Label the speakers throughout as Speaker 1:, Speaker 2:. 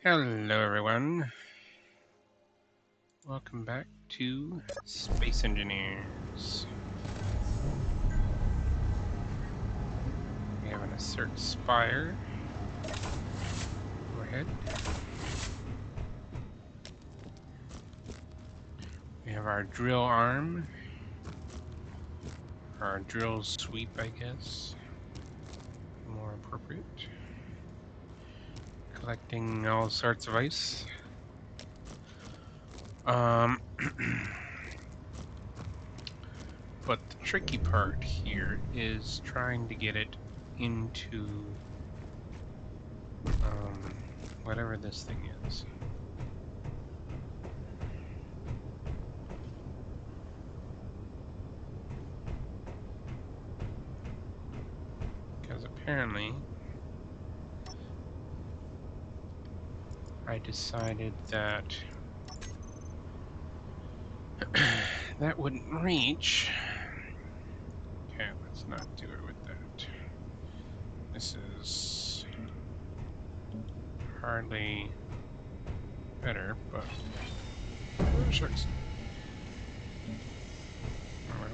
Speaker 1: Hello everyone, welcome back to Space Engineers. We have an assert spire overhead. We have our drill arm, our drill sweep I guess, more appropriate. Collecting all sorts of ice. But the tricky part here is trying to get it into whatever this thing is. Because apparently I decided that that wouldn't reach. Okay, let's not do it with that. This is hardly better, but oh, shucks. Oh well.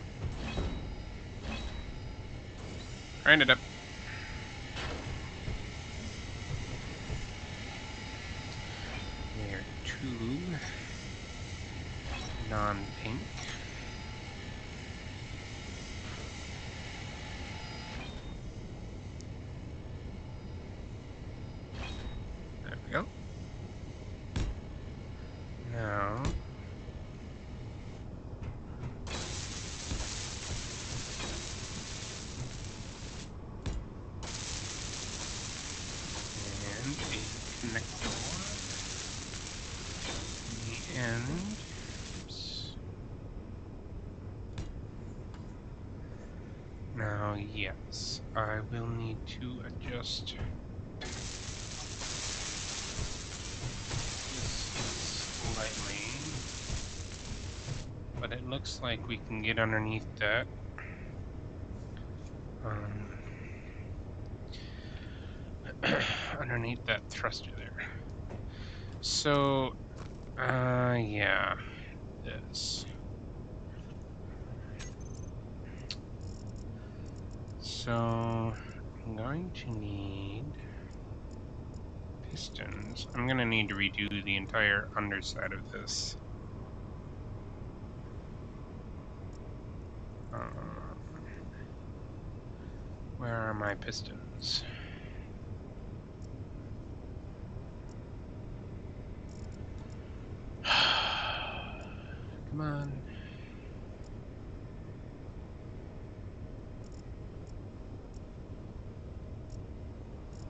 Speaker 1: Grind it up. Layer 2, non-pink. There we go. Now, and a connector the end. Oops. Now, yes, I will need to adjust this slightly, but it looks like we can get underneath that. Underneath that thruster there. So, yeah, this. So, I'm going to need pistons. I'm going to need to redo the entire underside of this. Where are my pistons? Come on.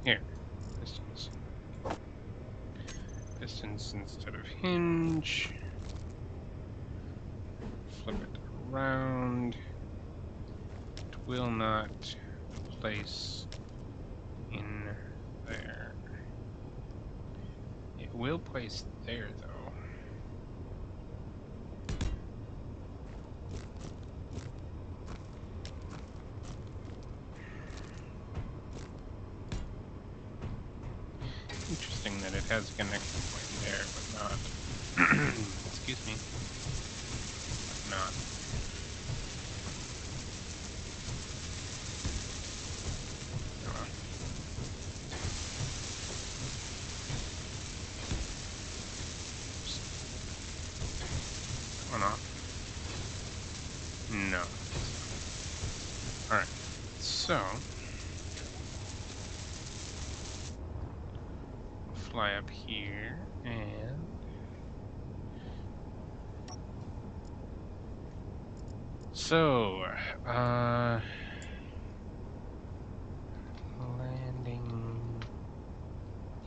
Speaker 1: Here, pistons. Pistons instead of hinge. Flip it around. It will not place in there. It will place there though. Interesting that it has a connection point there, but not. Excuse me. But not. Oh well. One off. No. Alright. So fly up here and so landing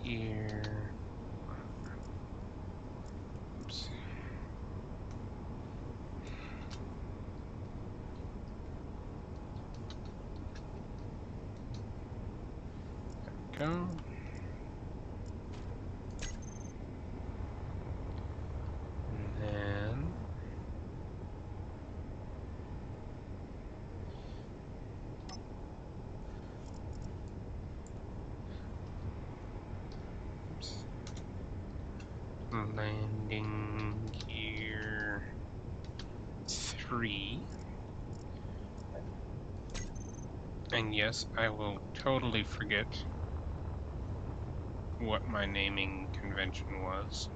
Speaker 1: here. Oops. There we go. And then oops. Landing gear 3. And yes, I will totally forget what my naming convention was.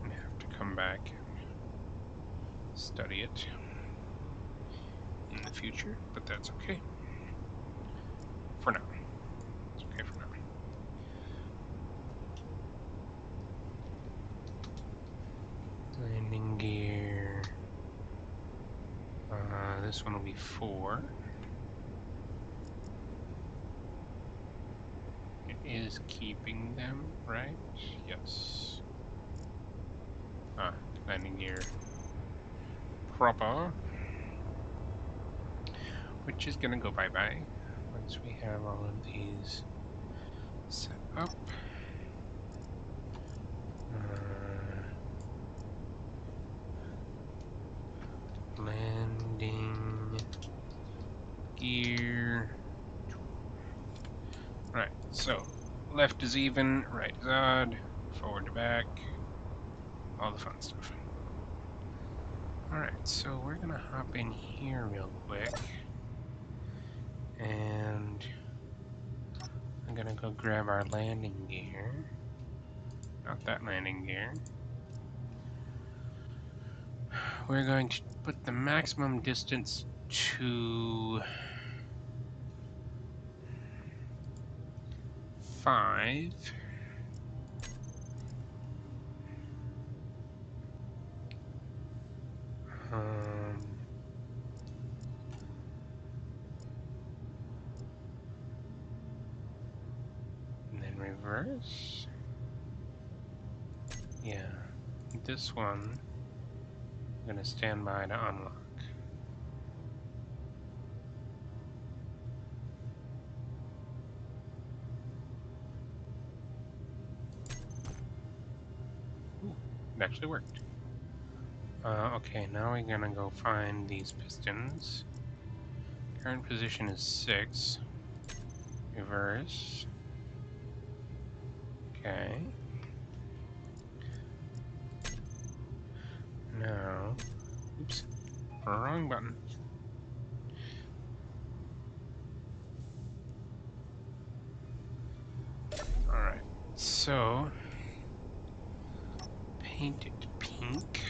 Speaker 1: I have to come back and study it in the future, but that's okay. For now. It's okay for now. Landing gear. This one will be 4. It is keeping them, right? Yes. Landing gear proper. Which is gonna go bye-bye once we have all of these set up. Landing gear. Right, so left is even, right is odd, forward to back, all the fun stuff. Alright, so we're gonna hop in here real quick. And I'm gonna go grab our landing gear. Not that landing gear. We're going to put the maximum distance to 5. And then reverse. Yeah, this one I'm gonna stand by to unlock. Ooh, it actually worked. Okay, now we're gonna go find these pistons. Current position is 6. Reverse. Okay. Now, oops, wrong button. Alright, so paint it pink.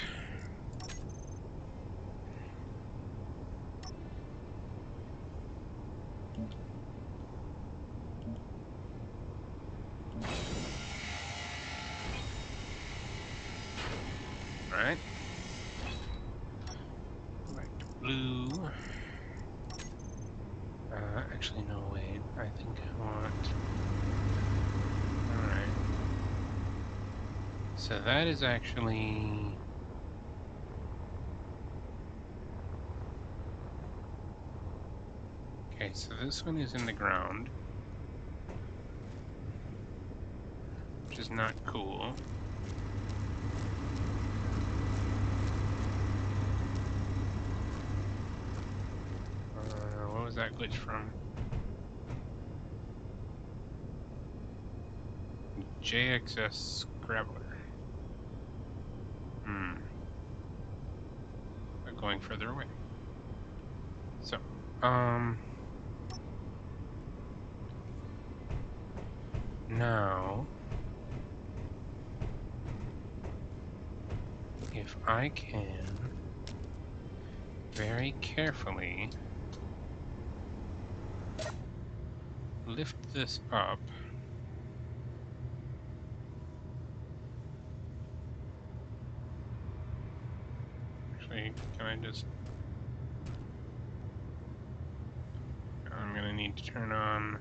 Speaker 1: Alright. Back to blue. Actually, no, wait. I think I want... Alright. So that is actually... Okay, so this one is in the ground. Which is not cool. What was that glitch from? JXS Graveler. But going further away. So, now, if I can very carefully lift this up, actually, can I just, I'm gonna need to turn on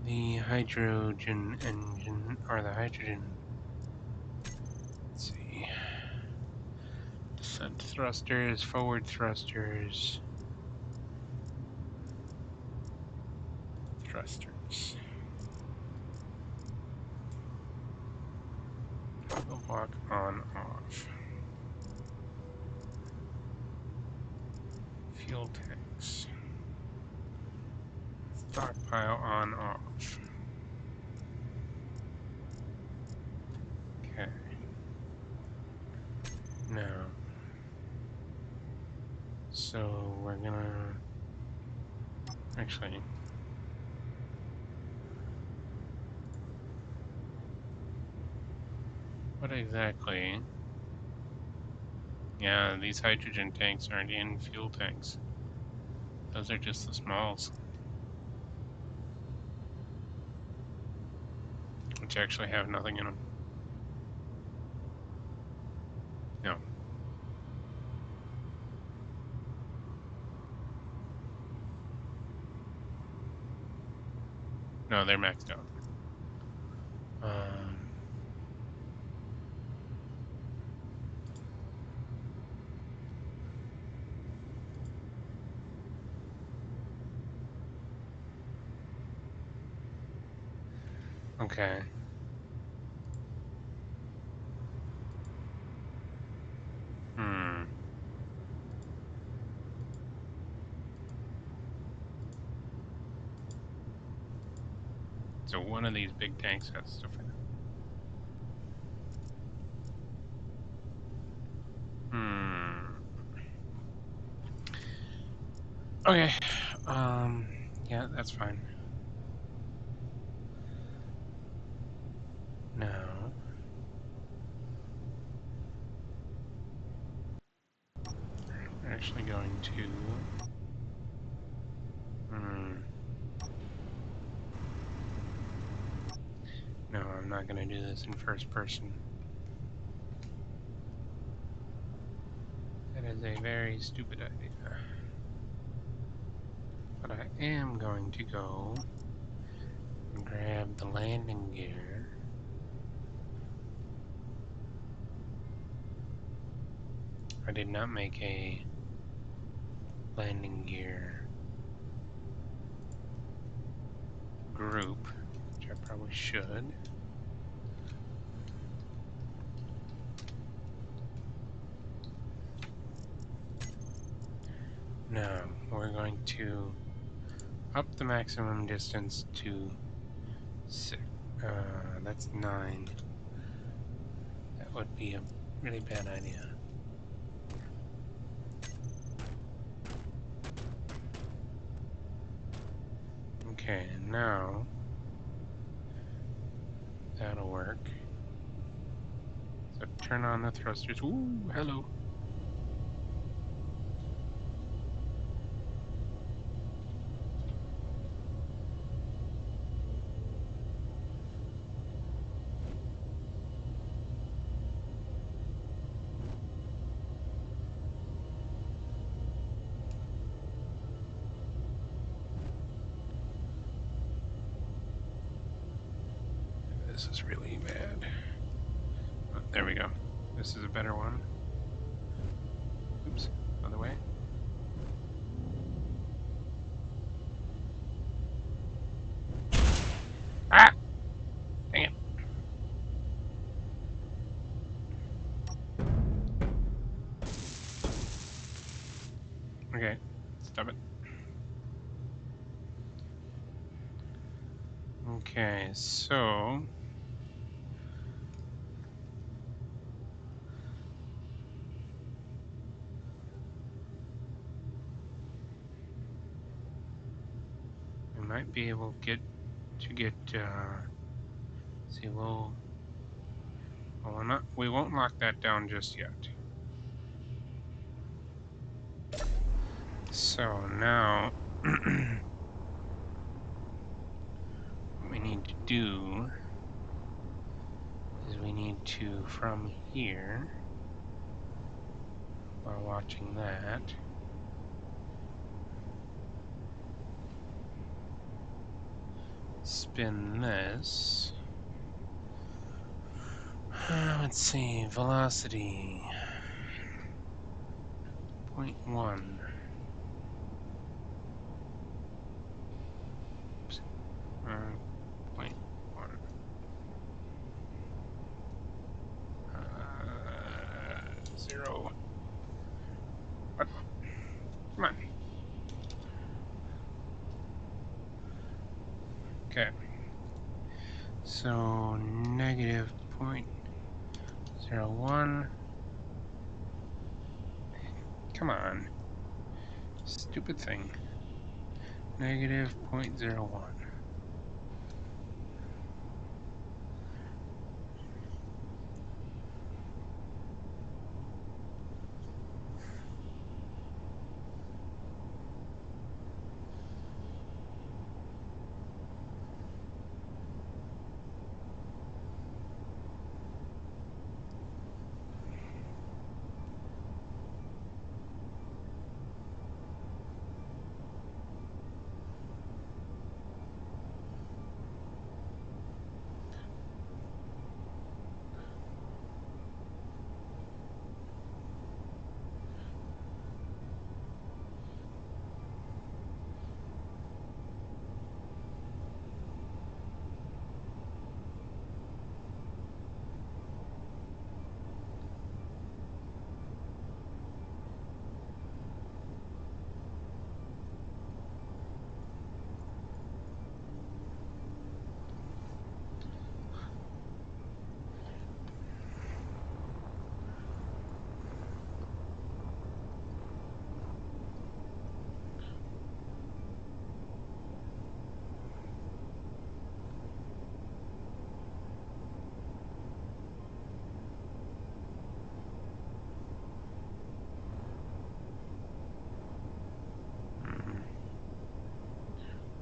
Speaker 1: the hydrogen engine, or the hydrogen, let's see, descent thrusters, forward thrusters, Toggle block on, off. Fuel tanks. Stockpile on, off. So we're gonna... Actually... What exactly? Yeah, these hydrogen tanks aren't in fuel tanks. Those are just the smalls. Which actually have nothing in them. No. No, they're maxed out. Okay. So one of these big tanks has stuff in it. Okay. Yeah, that's fine. Now, we're actually going to... No, I'm not going to do this in first person. That is a very stupid idea. But I am going to go and grab the landing gear. I did not make a landing gear group, which I probably should. Now, we're going to up the maximum distance to 6. That's 9. That would be a really bad idea. Okay, now that'll work. So turn on the thrusters. Ooh, hello. This is really bad. Oh, there we go. This is a better one. Oops, other way. Ah! Dang it. Okay, stop it. Okay, so... we might be able to get, see, well, we won't lock that down just yet. So now, what we need to do is we need to, from here, while watching that, spin this. Let's see, velocity 0.1. Oops. 0.1. 0. What? Come on. Okay. So negative 0.01. Come on. Stupid thing. Negative 0.01.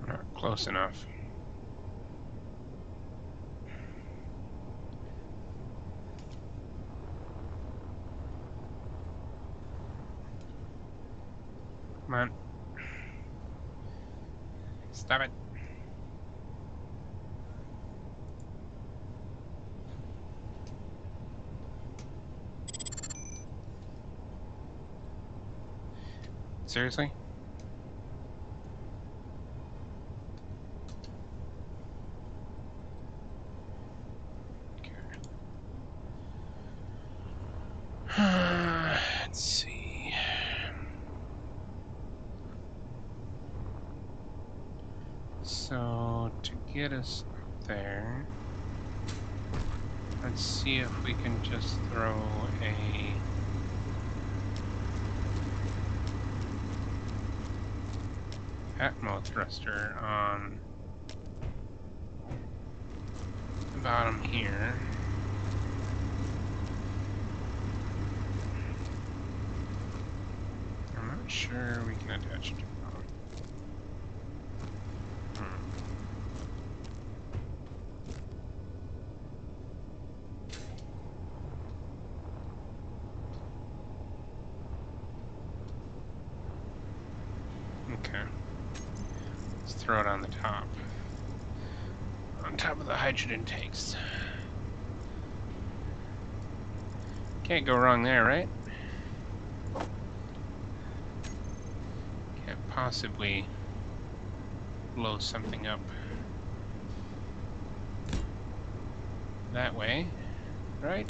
Speaker 1: Not close enough. Come on. Stop it. Seriously? Okay. Let's see. So, to get us up there, let's see if we can just throw a Atmo thruster on the bottom here. I'm not sure we can attach it to the bottom. Okay. Let's throw it on the top. On top of the hydrogen tanks. Can't go wrong there, right? Can't possibly blow something up that way, right?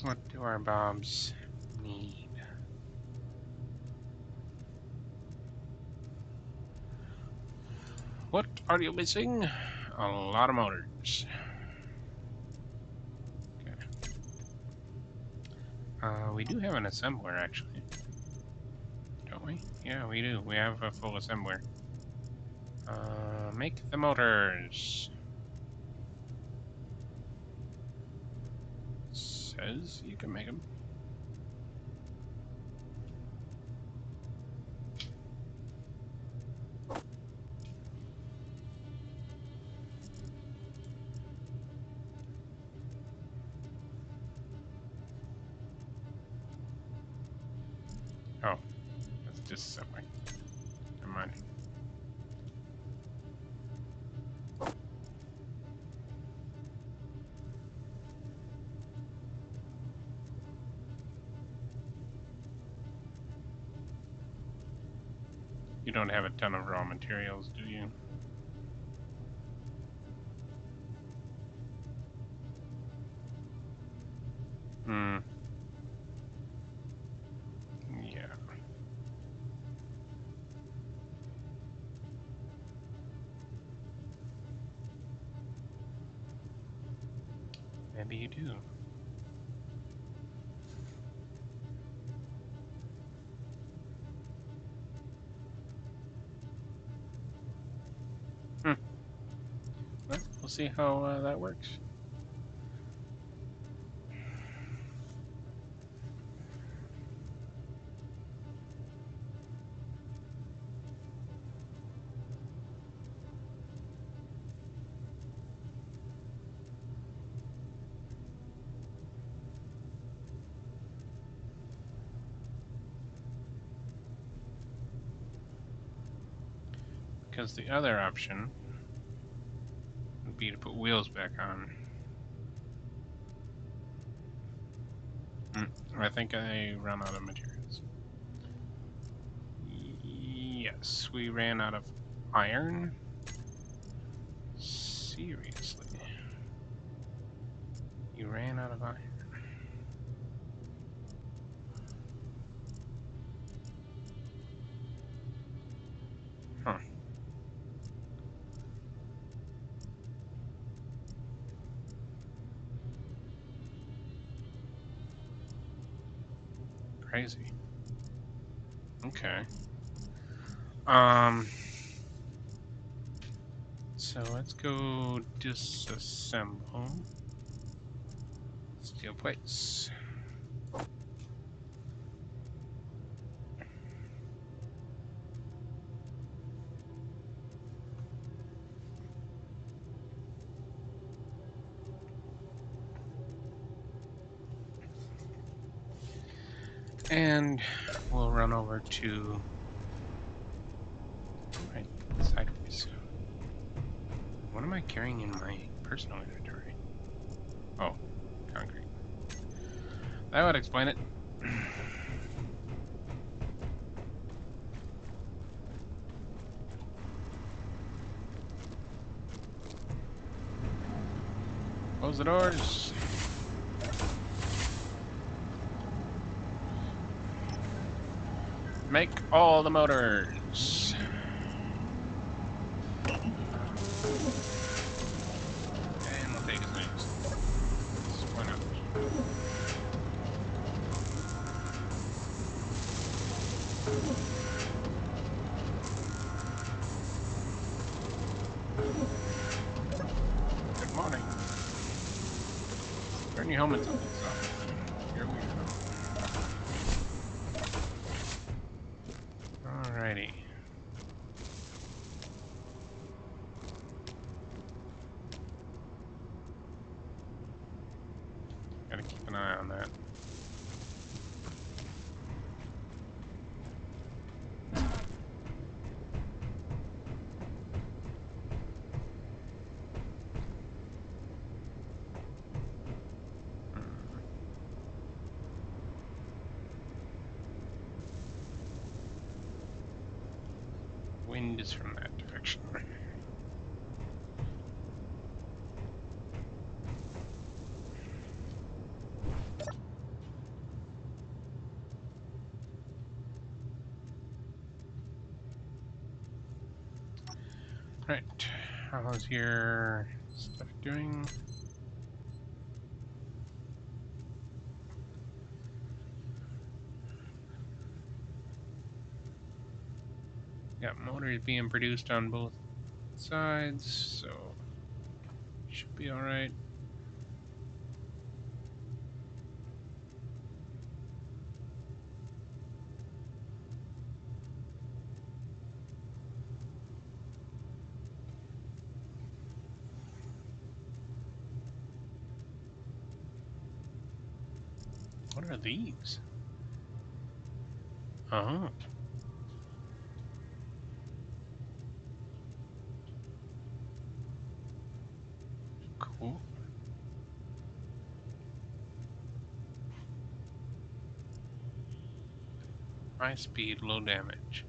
Speaker 1: What do our bombs need? What are you missing? A lot of motors. Okay. We do have an assembler, actually. Don't we? Yeah, we do. We have a full assembler. Make the motors. Says you can make them. Oh, that's disassembling. Never mind. You don't have a ton of raw materials, do you? Maybe you do. Well, we'll see how that works. Because the other option would be to put wheels back on. I think I ran out of materials. Yes, we ran out of iron. Seriously. You ran out of iron. Huh. Crazy. Okay. So let's go disassemble steel plates. And we'll run over to right sideways. What am I carrying in my personal inventory? Oh, concrete. That would explain it. Close the doors. Make all the motors. And we'll take his names. Why not? Good morning. Turn your helmets up. You're weird. Alrighty. Gotta keep an eye on that. Wind is from that direction. Right. How's your stuff doing? Got motors being produced on both sides, so should be alright. What are these? Oh. Cool. High speed, low damage.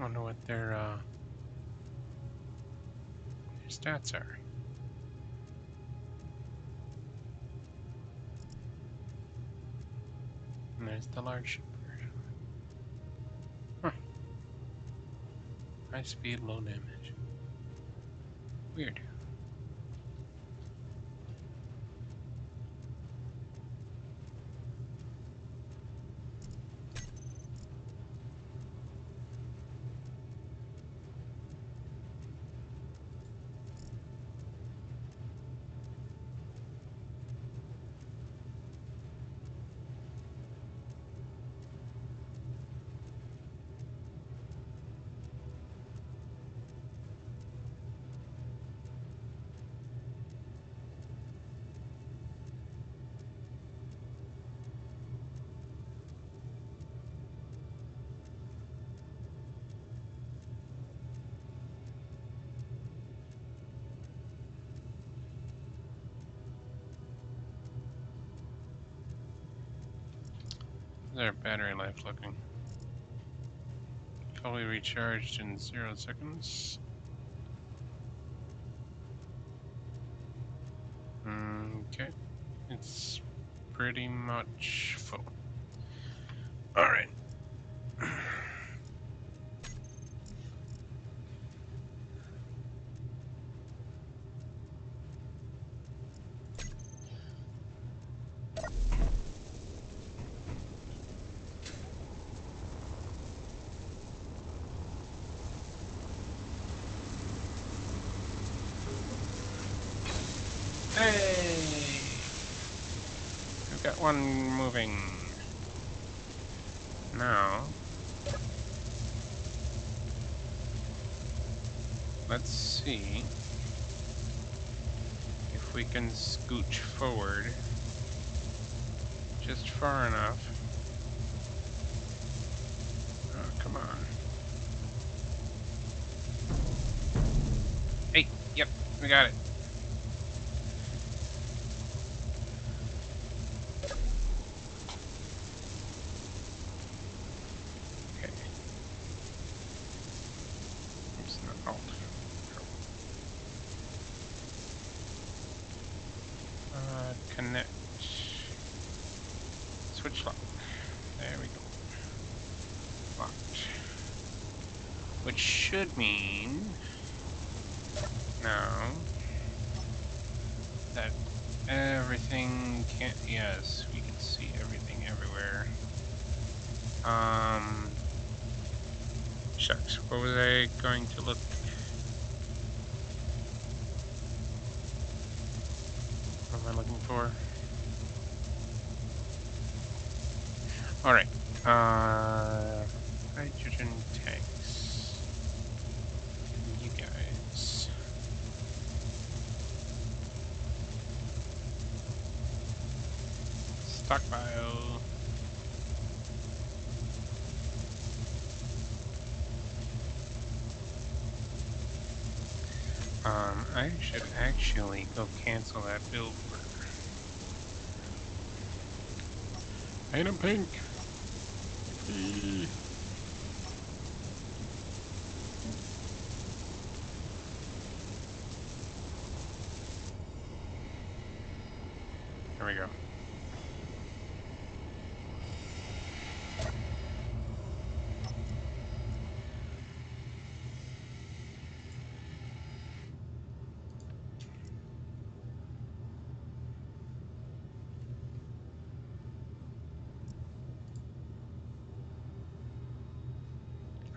Speaker 1: Wonder what their stats are. And there's the large ship version. Huh. High speed, low damage. Weird. How's our battery life looking? Fully recharged in 0 seconds. Okay, it's pretty much full. Alright. Hey! We've got one moving. Now, let's see if we can scooch forward just far enough. Oh, come on. Hey, yep, we got it. Okay. Oops, not alt. Connect. Switch lock. There we go. Locked. Which should mean now that everything can't. Yes, we can see everything everywhere. Shucks. What was I going to look? What am I looking for? All right. Hydrogen tanks. You guys. Stockpile. I should actually go cancel that build order. Paint 'em pink. There we go.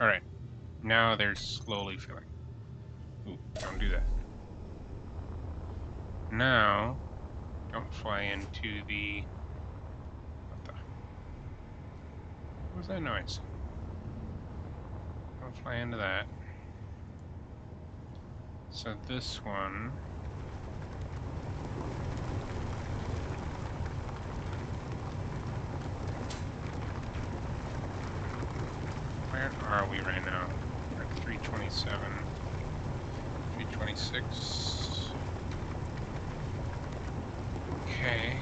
Speaker 1: All right. Now they're slowly filling. Ooh, don't do that. Now, don't fly into the... What was that noise? Don't fly into that. So this one... Where are we right now? We're at 327. 326. Okay.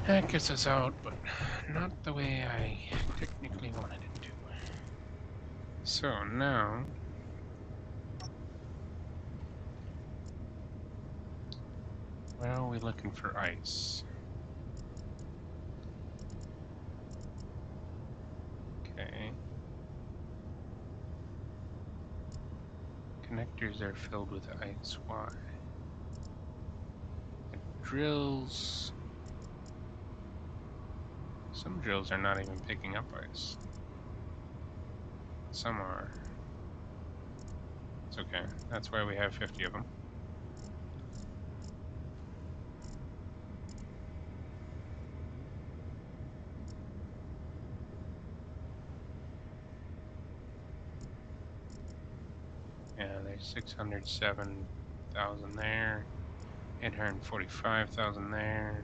Speaker 1: That gets us out, but not the way I technically wanted it to. So now, where are we looking for ice? Okay. Connectors are filled with ice. Why? The drills... Some drills are not even picking up ice. Some are. It's okay. That's why we have 50 of them. Yeah, there's 607,000 there. 845,000 there.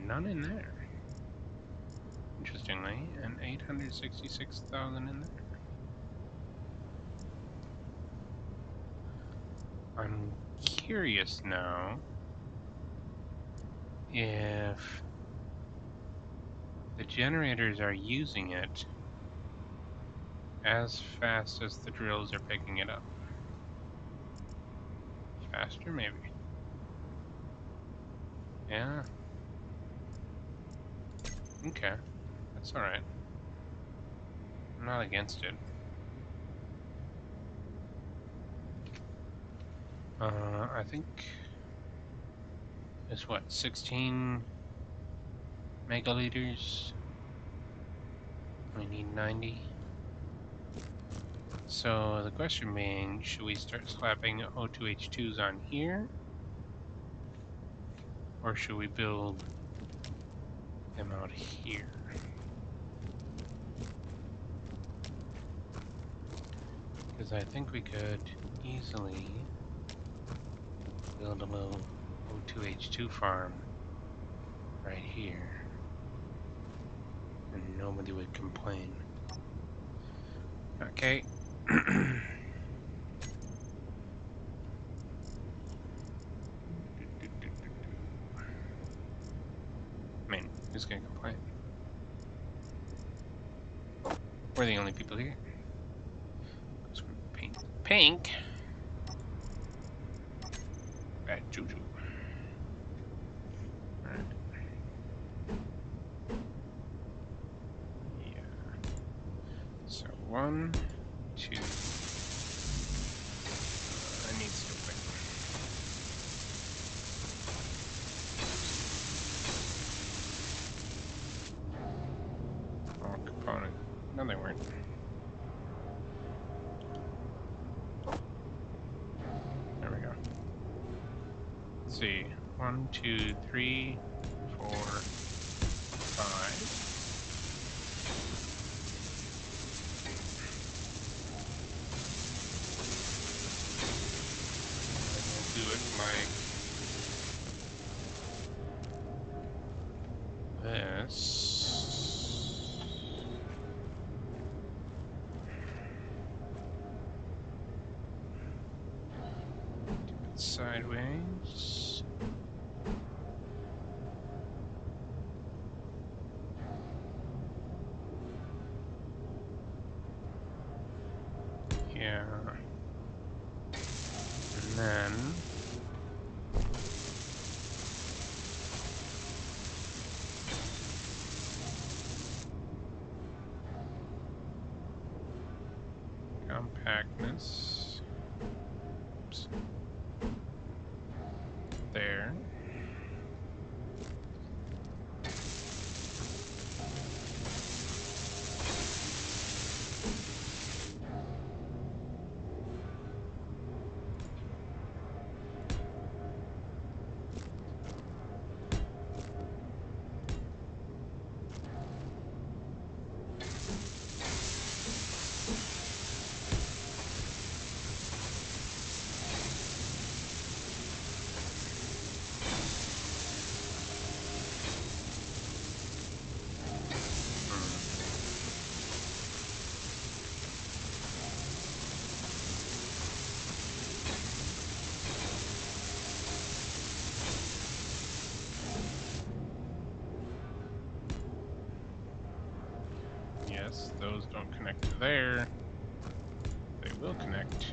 Speaker 1: None in there. Interestingly, and 866,000 in there. I'm curious now if the generators are using it as fast as the drills are picking it up. Faster, maybe. Yeah. Okay. That's alright. I'm not against it. I think it's what, 16 megaliters? We need 90. So the question being, should we start slapping O2H2s on here? Or should we build them out here? Because I think we could easily build a little O2H2 farm right here. And nobody would complain. Okay. I mean, who's gonna complain? We're the only people here. Because we're pink. Pink? Bad juju. Alright. Yeah. So 1, 2. I need something. Oh, component. No, they weren't. There we go. Let's see. 1, 2, 3, 4, 5. Do it like this. Do it sideways. Yeah. And then compactness. Oops. There. Yes, those don't connect to there. They will connect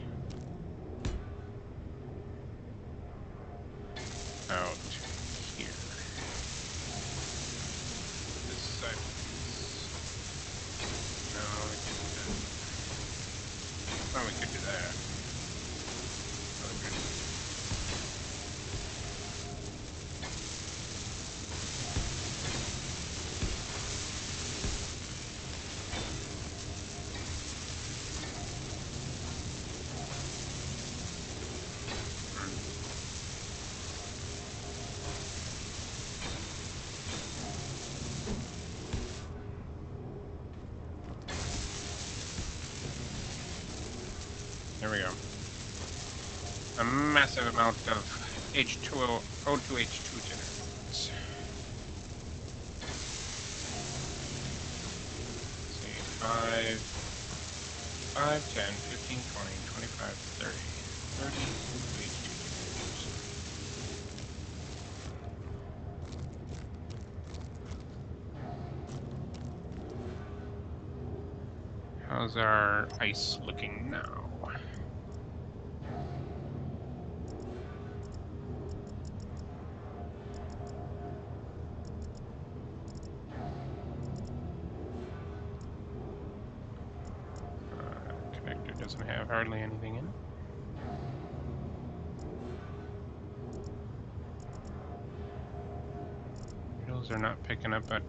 Speaker 1: out here. This side. No, we can't do that. Oh, we could do that. Oh, we could. There we go. A massive amount of H2O, O2H2 generates. Let's see, 5, 10, 15, 20, 25, 30. 30 O2H2 generators. How's our ice looking now? Connector doesn't have hardly anything in it. Hills are not picking up a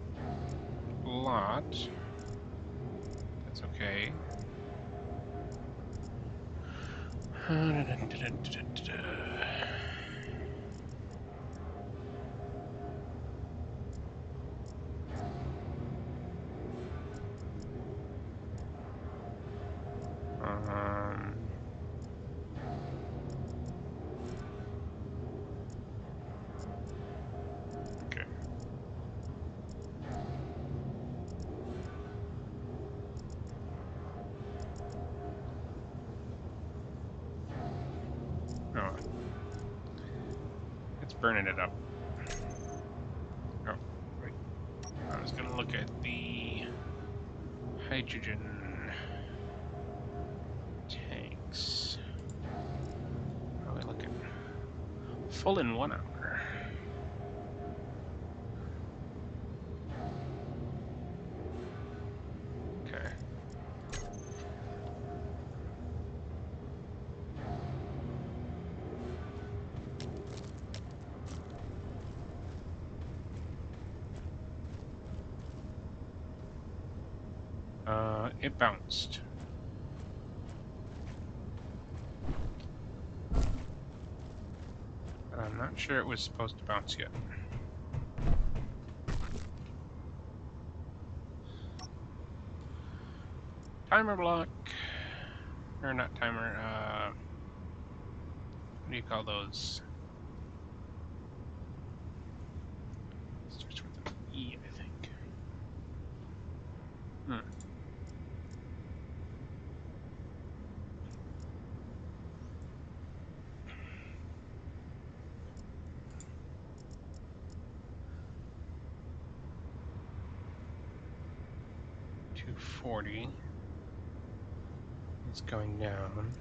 Speaker 1: lot. That's okay. Okay. Oh, it's burning it up. Oh, wait. I was gonna look at the hydrogen tanks. How are we looking? Full in 1 hour. Okay. It bounced. But I'm not sure it was supposed to bounce yet. Timer block. Or not timer, what do you call those? Starts with an E, I think. 240. It's going down.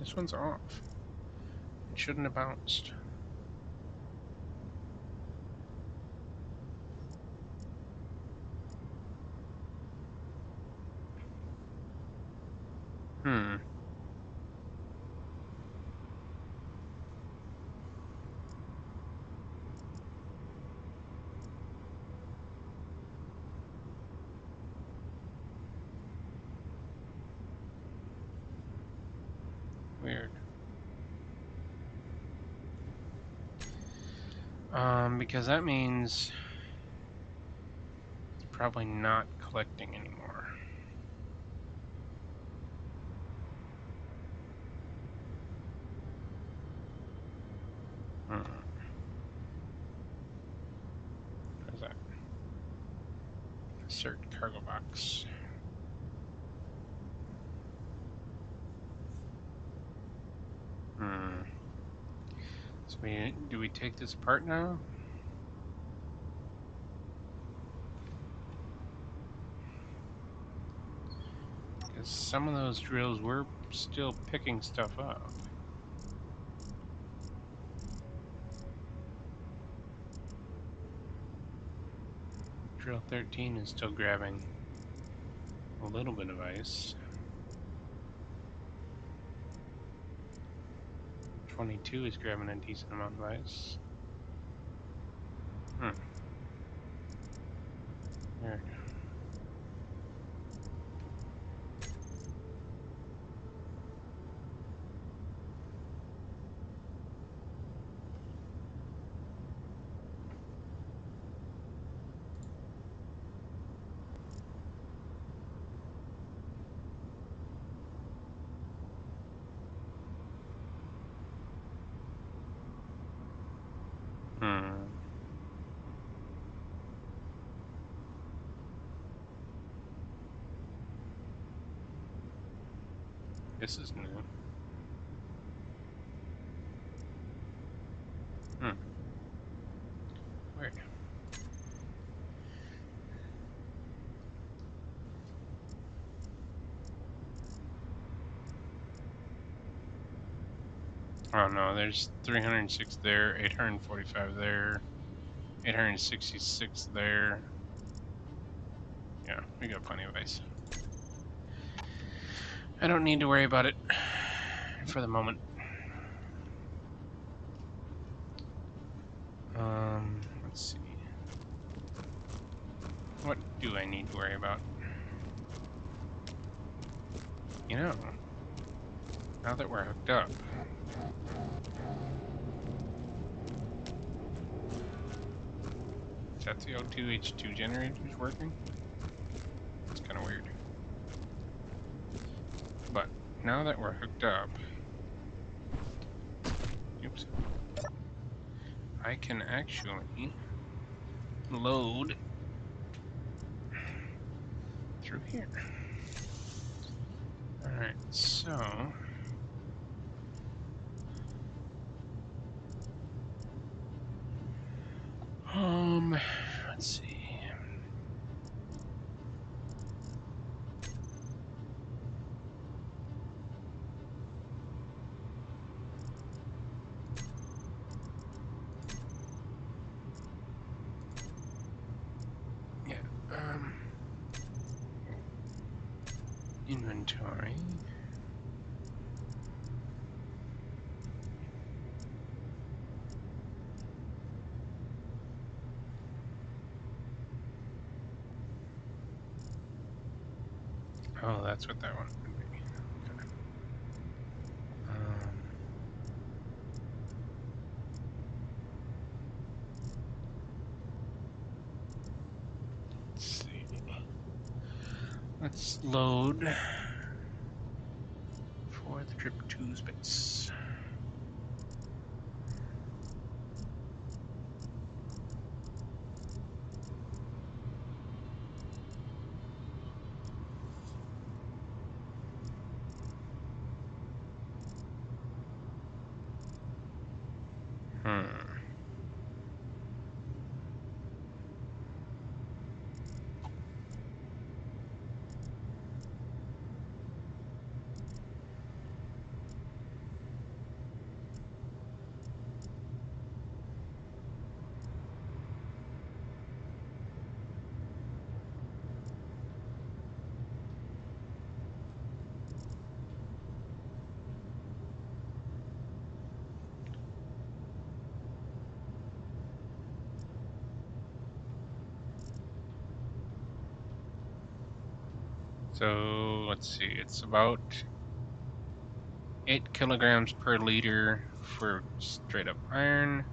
Speaker 1: This one's off. It shouldn't have bounced. Weird. Because that means it's probably not collecting anymore. What is that? Assert cargo box. So do we take this apart now? Because some of those drills were still picking stuff up. Drill 13 is still grabbing a little bit of ice. 22 is grabbing a decent amount of ice. Weird. This is new. Weird. Oh no, there's 306 there, 845 there, 866 there. Yeah, we got plenty of ice. I don't need to worry about it for the moment. Let's see. What do I need to worry about? You know, now that we're hooked up. Is that the O2H2 generators working? It's kind of weird. But now that we're hooked up, oops, I can actually load through here. Alright, so let's see. Yeah, inventory. Oh, that's what that one would be. Okay. Let's see. Let's load for the drip 2 space. So let's see, it's about 8 kilograms per liter for straight up iron,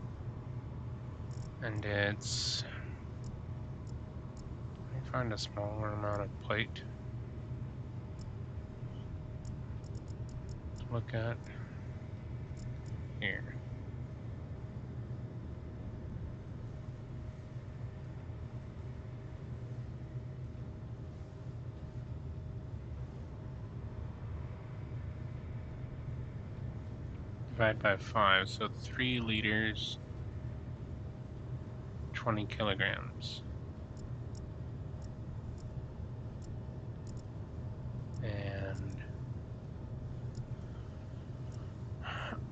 Speaker 1: and it's, let me find a smaller amount of plate to look at here. Divide by 5, so 3 liters, 20 kilograms. And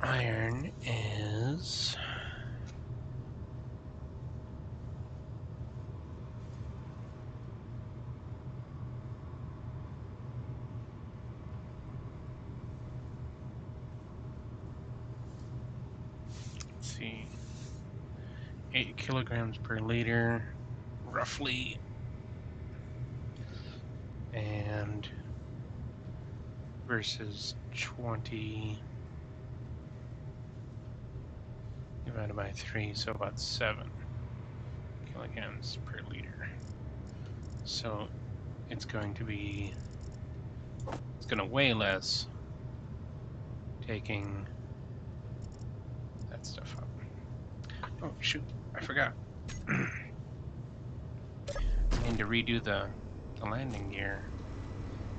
Speaker 1: iron is... Let's see, 8 kilograms per liter, roughly, and versus 20 divided by 3, so about 7 kilograms per liter. So it's going to be, it's going to weigh less taking that stuff up. Oh shoot, I forgot. I need to redo the landing gear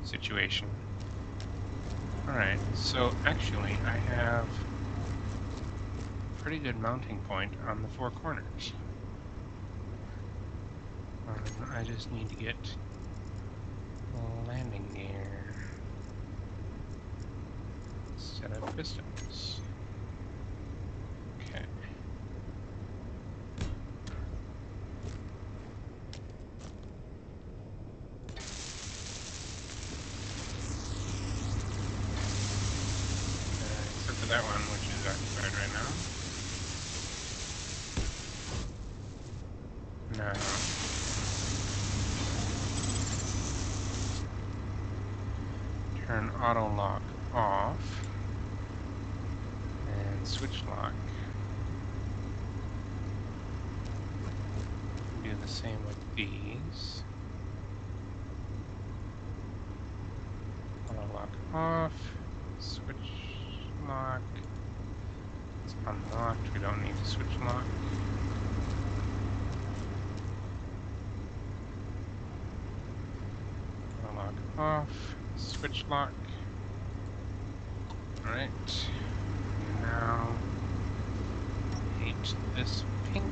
Speaker 1: situation. Alright, so actually I have a pretty good mounting point on the 4 corners. I just need to get landing gear. Set up pistons. Okay. Except for that one, which is occupied right now. Now, turn auto lock off and switch lock. Do the same with these. Auto lock off, switch lock. It's unlocked, we don't need to switch lock. Auto lock off, switch lock. Alright, now paint this pink,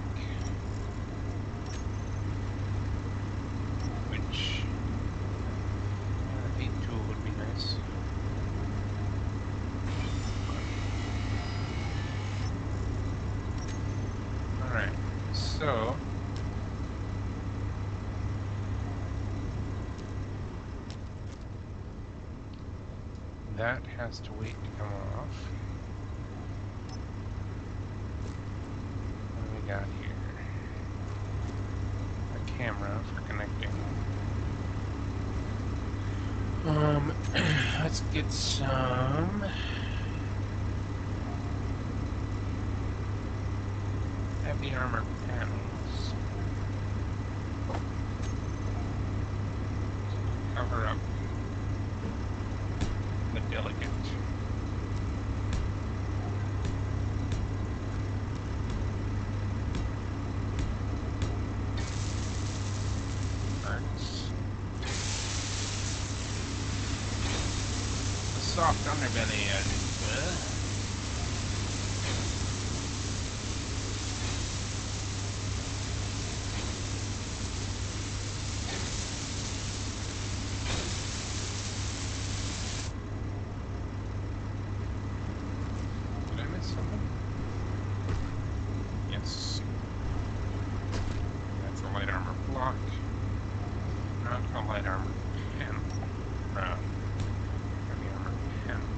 Speaker 1: which the paint tool would be nice. Alright, so that has to wait to come off. What do we got here? A camera for connecting. Let's get some heavy armor panels. Cover up the delicate. Parts. The soft underbelly, as it were. Yes. That's a light armor block, not a light armor panel. Heavy armor panel.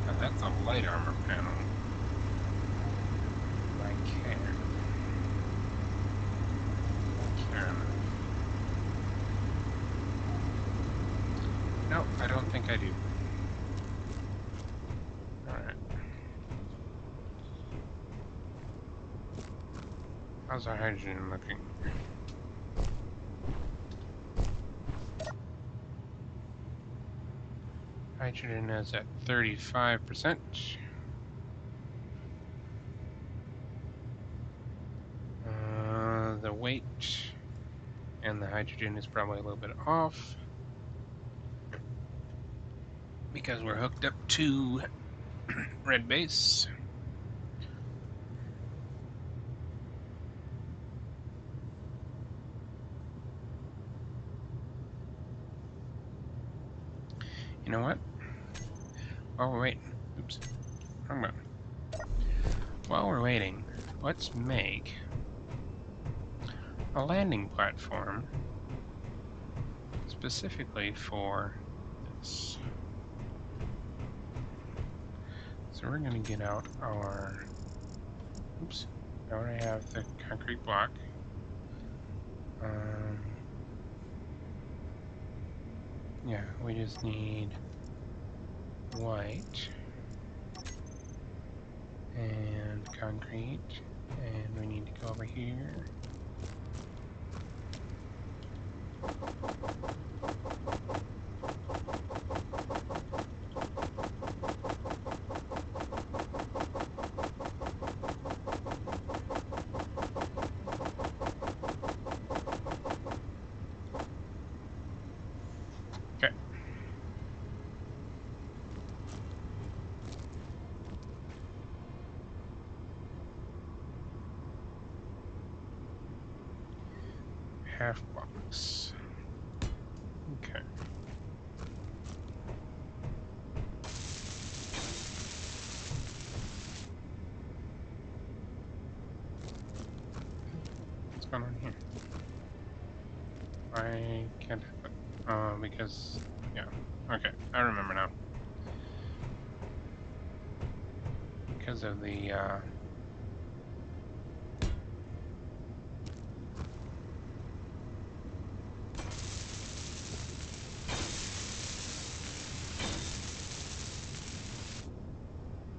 Speaker 1: Now that's a light armor panel. I care. No, I don't think I do. Alright. How's our hydrogen looking? Hydrogen is at 35%. The weight and the hydrogen is probably a little bit off because we're hooked up to red base. You know what? While we're waiting, oops, wrong button. While we're waiting, let's make a landing platform specifically for this. So we're going to get out our, oops, I already have the concrete block. Yeah, we just need white and concrete, and we need to go over here. Okay. Half box. Okay. What's going on here? I can't have it. Because, yeah. Okay, I remember now. Because of the,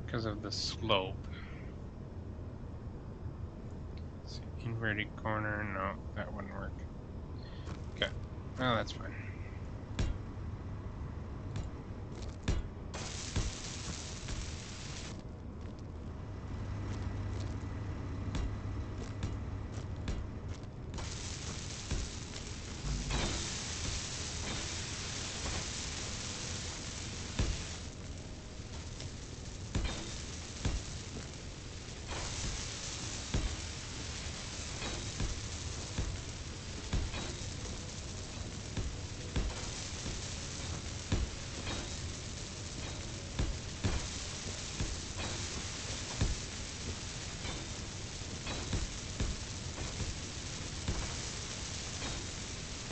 Speaker 1: because of the slope. Let's see, inverted corner, no, that wouldn't work. Okay, well, that's fine.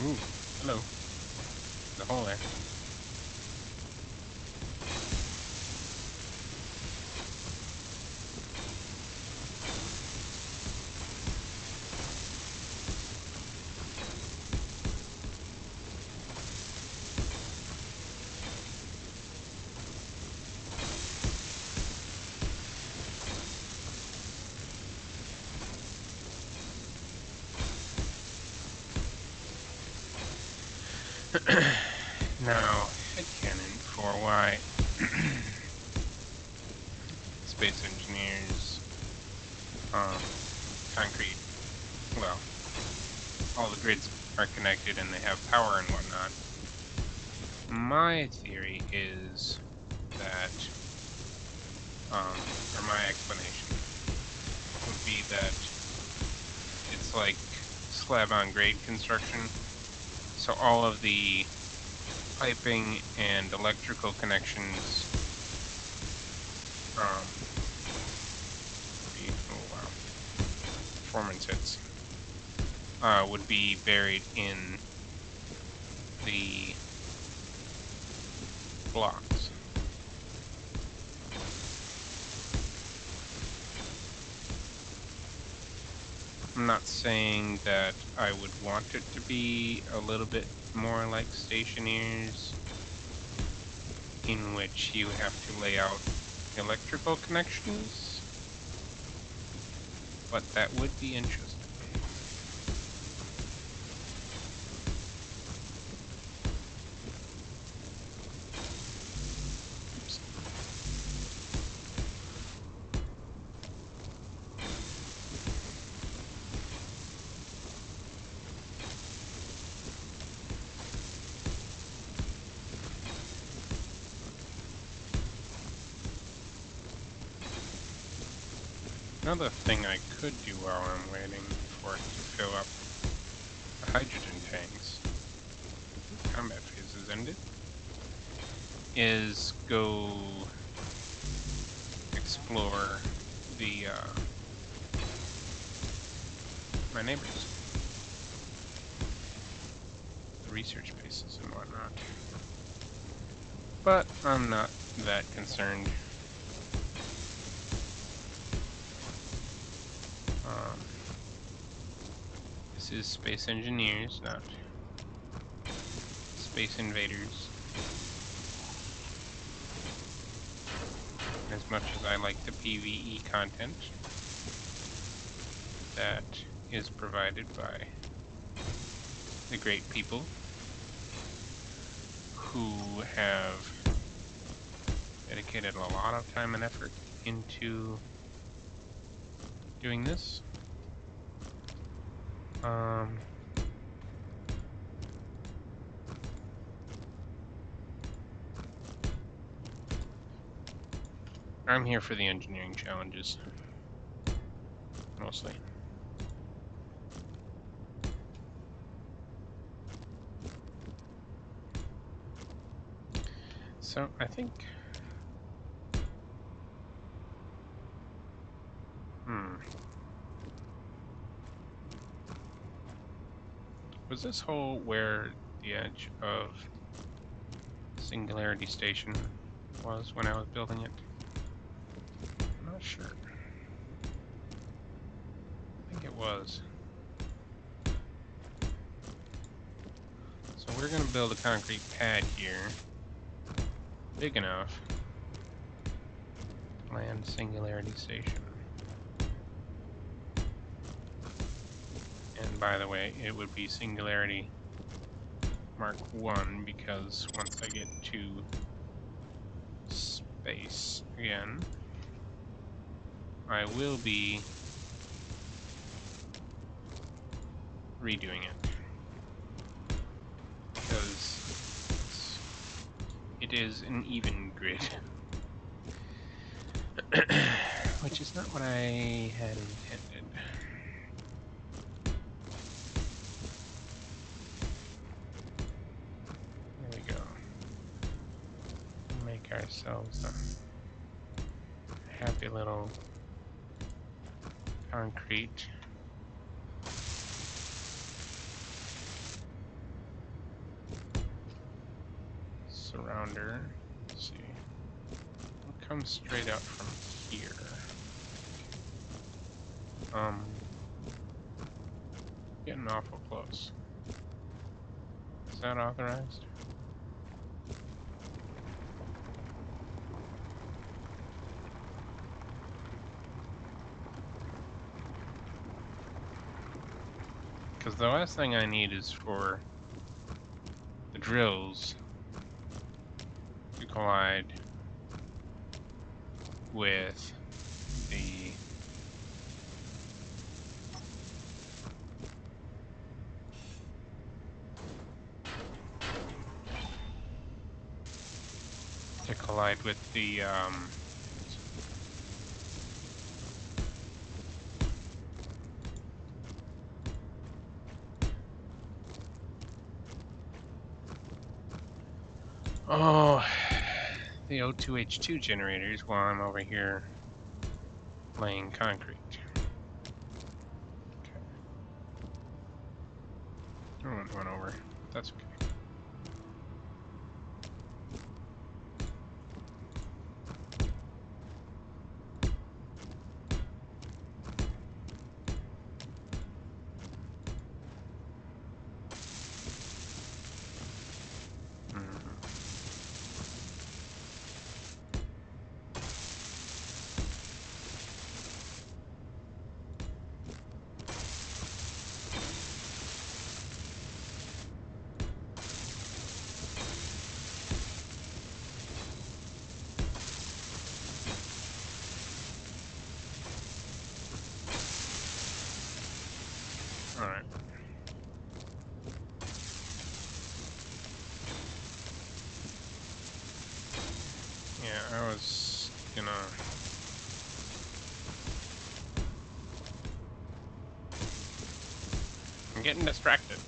Speaker 1: Ooh, hello. The hole there. Now, headcanon for why space engineers, concrete, well, all the grids are connected and they have power and whatnot. My theory is that, or my explanation would be that it's like slab on grade construction. So all of the piping and electrical connections oh wow, performance hits would be buried in the blocks. I'm not saying that I would want it to be a little bit more like stationeers, in which you have to lay out electrical connections, but that would be interesting. Oops. Another thing I could do while I'm waiting for it to fill up the hydrogen tanks. Combat phase is ended. is go explore the my neighbors, the research bases and whatnot. But I'm not that concerned. This is Space Engineers, not Space Invaders. As much as I like the PvE content that is provided by the great people who have dedicated a lot of time and effort into doing this. I'm here for the engineering challenges, mostly. So I think, was this hole where the edge of Singularity Station was when I was building it? I'm not sure. I think it was. So we're going to build a concrete pad here, big enough to land Singularity Station. And by the way, it would be Singularity Mark 1 because once I get to space again, I will be redoing it because it is an even grid, which is not what I had intended. There we go. Make ourselves a happy little concrete surrounder. Let's see. What comes straight out from here? Getting awful close. Is that authorized? Because the last thing I need is for the drills to collide with the the O2H2 generators while I'm over here laying concrete. Okay. Everyone went over. That's okay. Alright. Yeah, I was gonna... I'm getting distracted.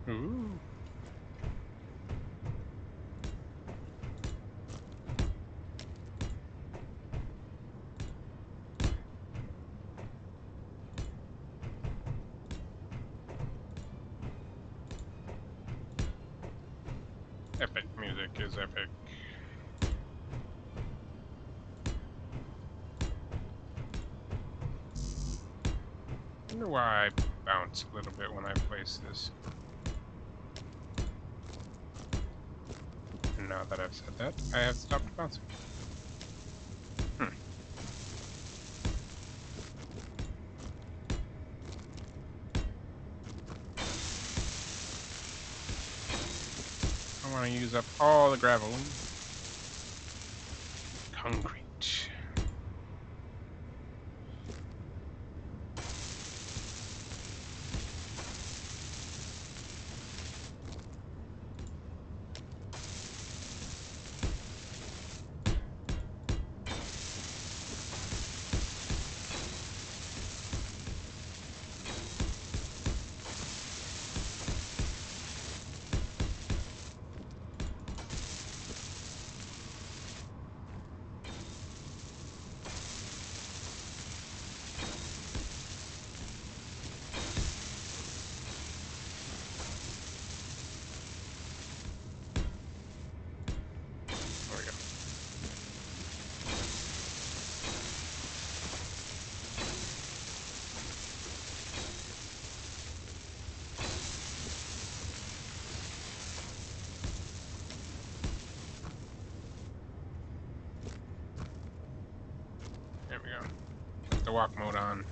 Speaker 1: Ooh. Epic music is epic. I wonder why I bounce a little bit when I place this. And now that I've said that, I have stopped bouncing. I want to use up all the gravel. Concrete. There we go. Put the walk mode on.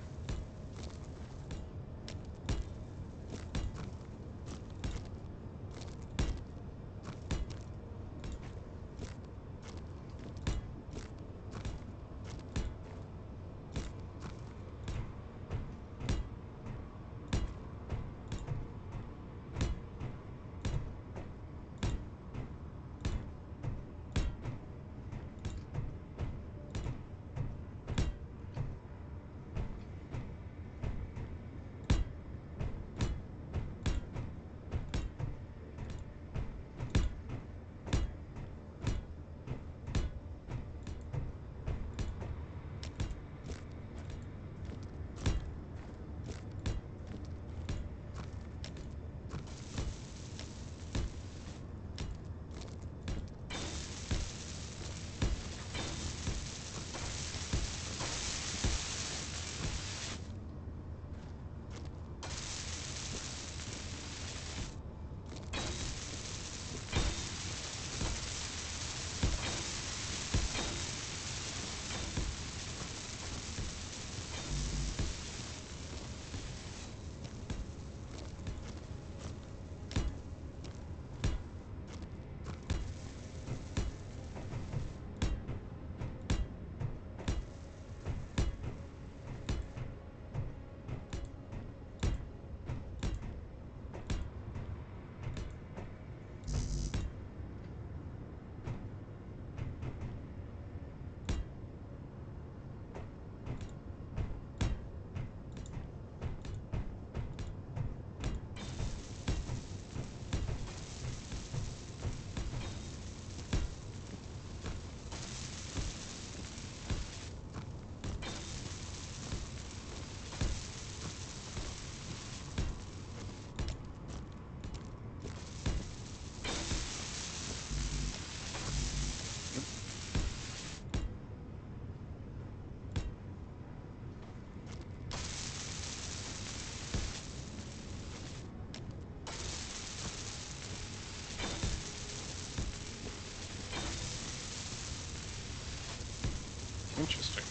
Speaker 1: Interesting.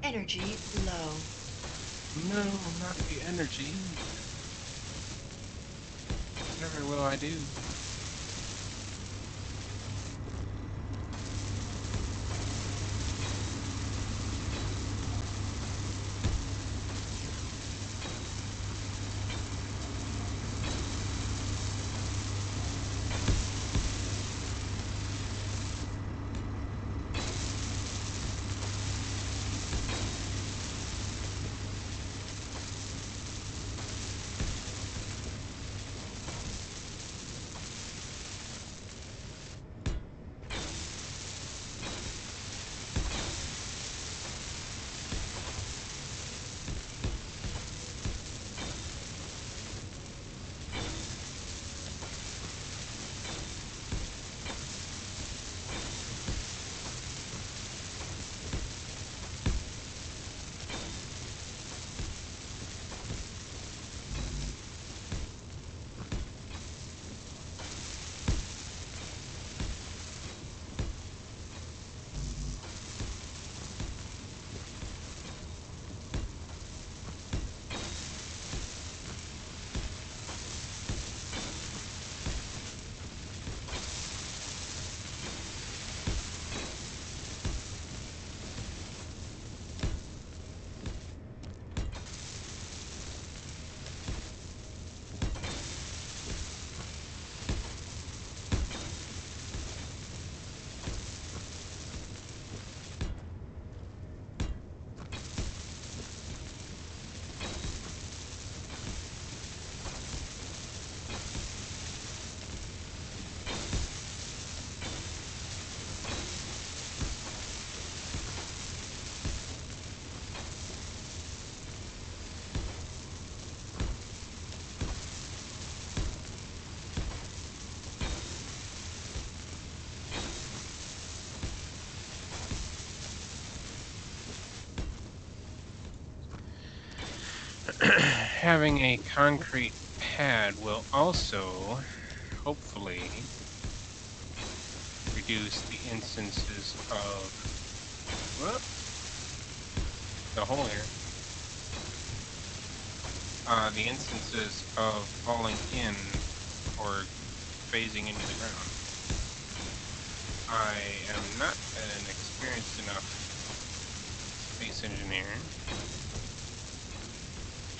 Speaker 2: Energy low.
Speaker 1: No, not the energy. Whatever will I do? having a concrete pad will also, hopefully, reduce the instances of the hole here. The instances of falling in or phasing into the ground. I am not an experienced enough space engineer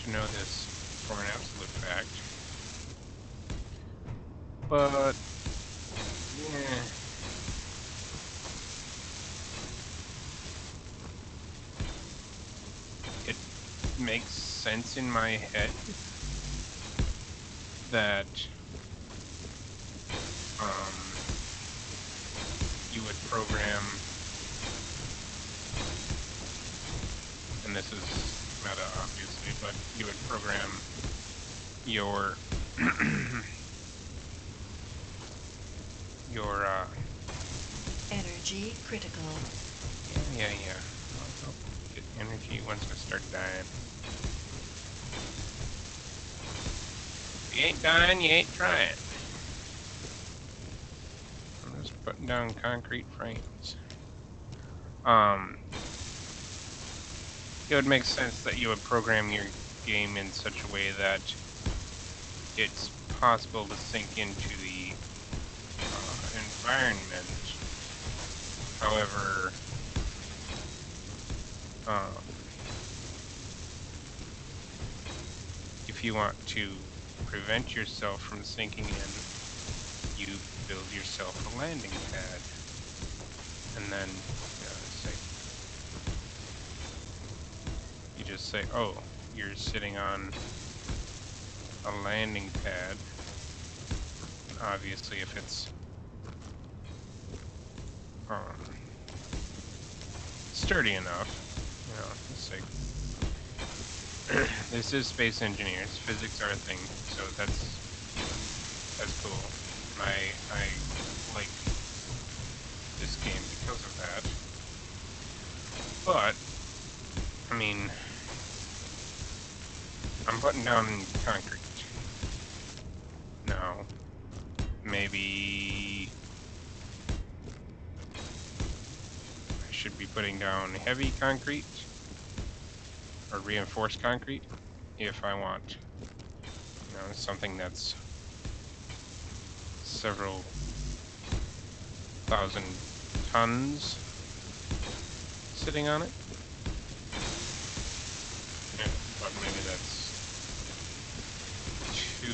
Speaker 1: to know this for an absolute fact, but yeah. It makes sense in my head that you would program, and this is meta obviously, but you would program your your
Speaker 2: Energy critical.
Speaker 1: yeah. I'll get energy once I start dying. If you ain't dying, you ain't trying. I'm just putting down concrete frames. It would make sense that you would program your game in such a way that it's possible to sink into the environment. However, if you want to prevent yourself from sinking in, you build yourself a landing pad, and then you just say, oh, you're sitting on a landing pad. And obviously, if it's sturdy enough, let's say this is space engineers. Physics are a thing, so that's cool. I like this game because of that. But I mean, I'm putting down concrete now. Maybe I should be putting down heavy concrete or reinforced concrete if I want, something that's several thousand tons sitting on it. Yeah, but maybe that's too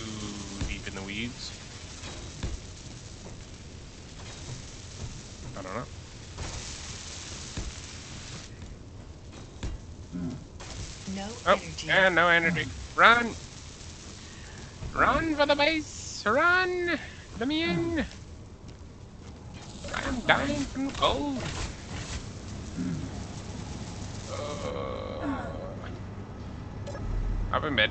Speaker 1: deep in the weeds. I don't know.
Speaker 2: No energy.
Speaker 1: And no energy. Run! Run for the base! Run! Let me in! I'm dying from cold. Up in bed.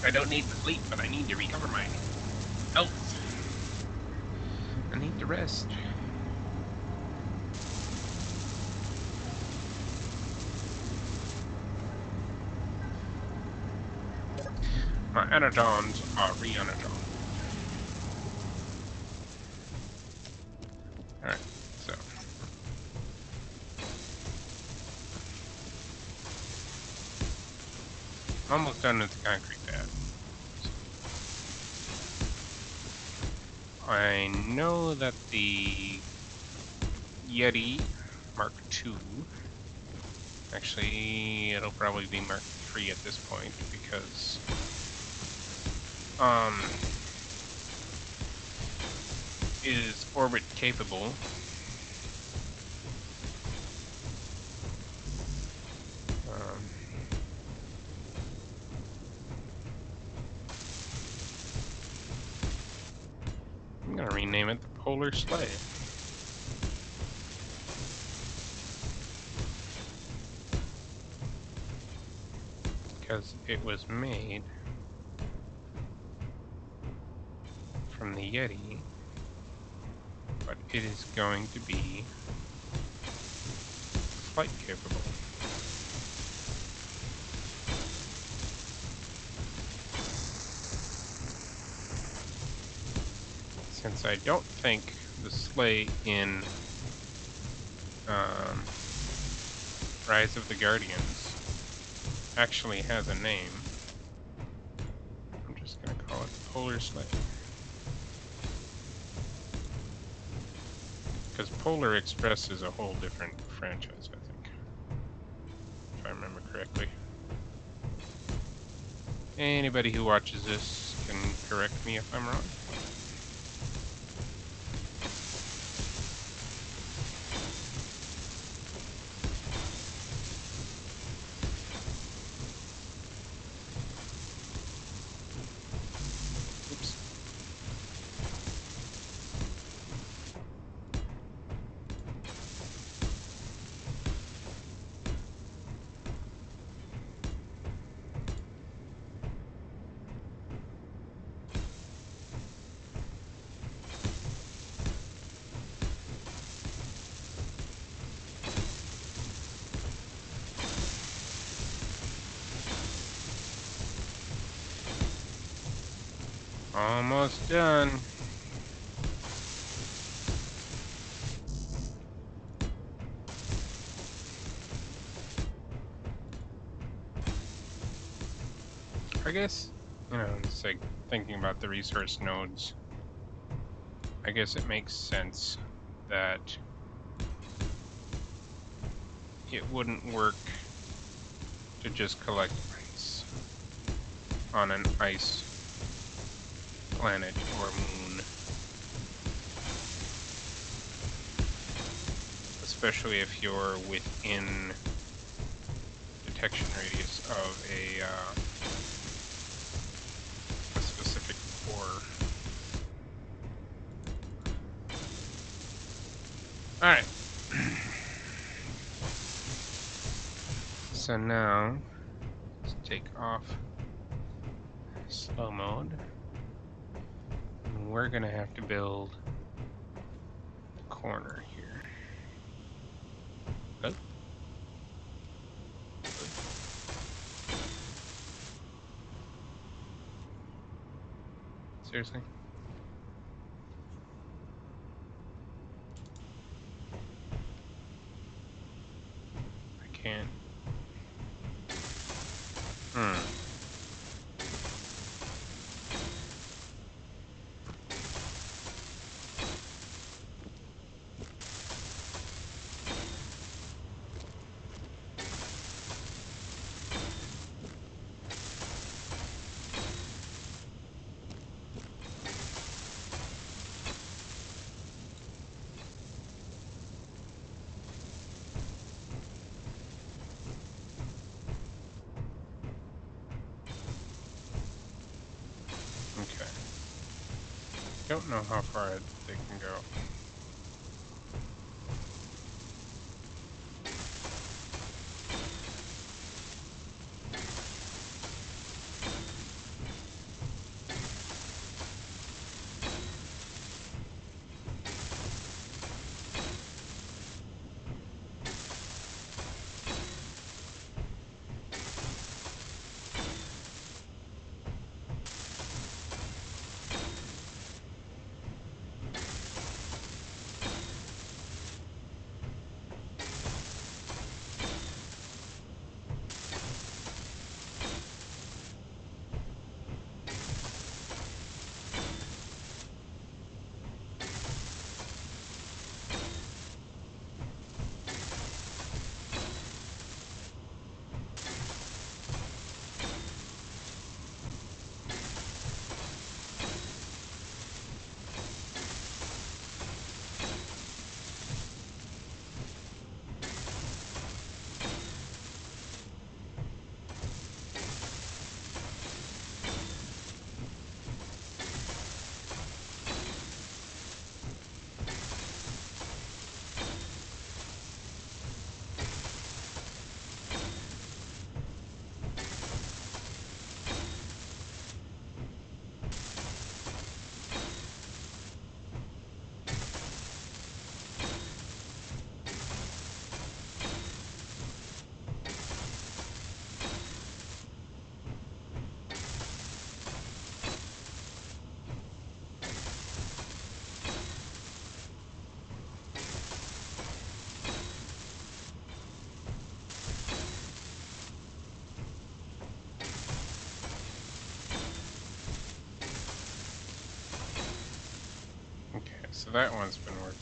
Speaker 1: I don't need to sleep, but I need to recover my health. I need to rest. My anatons are re-anatoned. Alright, so. Almost done with the concrete pad. I know that the Yeti Mark II, actually it'll probably be Mark III at this point because is orbit capable. I'm gonna rename it the Polar Slave. Because it was made from the Yeti, but it is going to be flight capable. Since I don't think the sleigh in Rise of the Guardians actually has a name, I'm just going to call it Polar Sleigh. Because Polar Express is a whole different franchise, I think, if I remember correctly. Anybody who watches this can correct me if I'm wrong. Oops. Almost done. I guess, it's like thinking about the resource nodes. I guess it makes sense that it wouldn't work to just collect ice on an ice planet or moon. Especially if you're within detection radius of a specific core. Alright. So now, let's take off slow mode. And we're gonna have to build a corner here. Hello? Seriously? I can't. Okay. Don't know how far they can go. so that one's been working.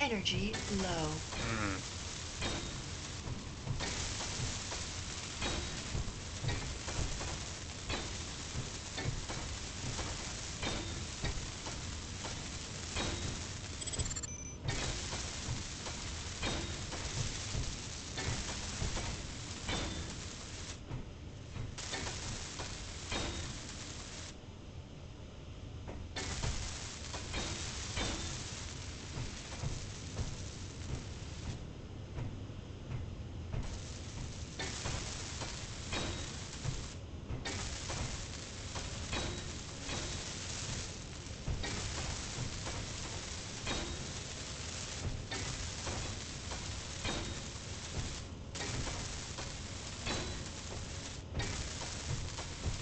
Speaker 2: Energy low.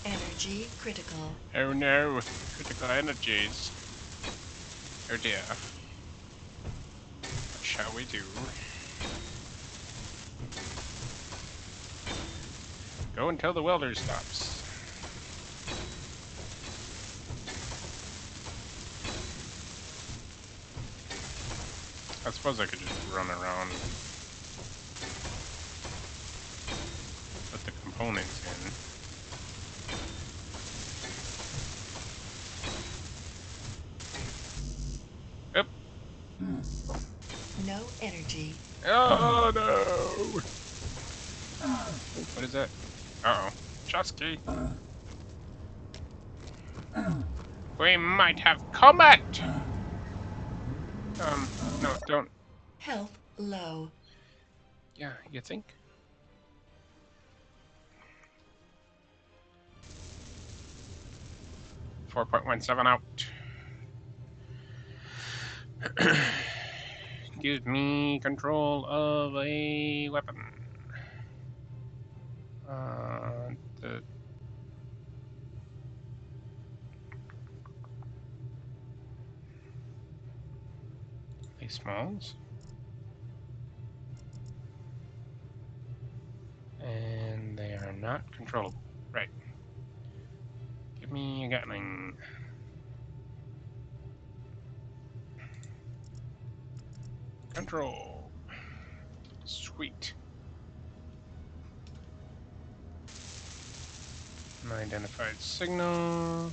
Speaker 2: Energy critical.
Speaker 1: Oh no, critical energies. Oh dear. What shall we do? Go until the welder stops. I suppose I could just run around, put the components in. Yep.
Speaker 2: No energy.
Speaker 1: Oh no! What is that? Uh-oh. Chusky! We might have combat! No, don't.
Speaker 2: Health low.
Speaker 1: Yeah, you think? .17 out. Give me control of a weapon. The they smalls. And they are not controllable. Right. Give me a Gatling. Control. Sweet. Unidentified signal.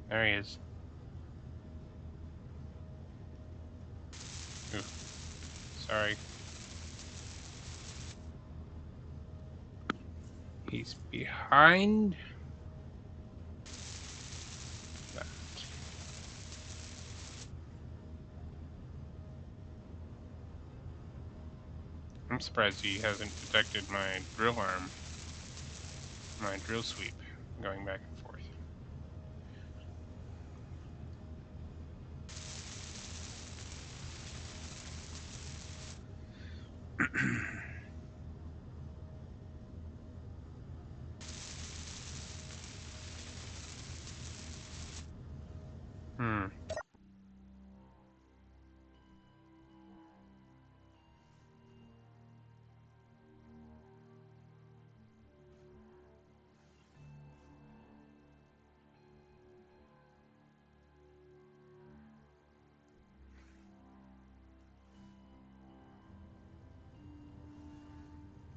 Speaker 1: There he is. Ooh. Sorry. He's behind that. I'm surprised he hasn't detected my drill arm, my drill sweep, going back and forth. Hmm.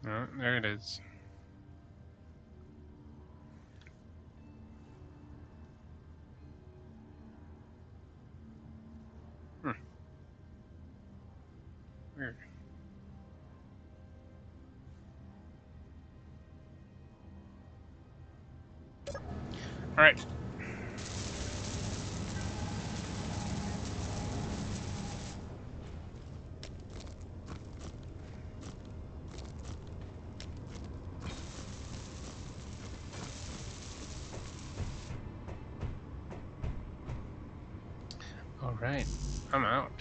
Speaker 1: Oh, there it is. Hmm. Weird. All right. right, I'm out.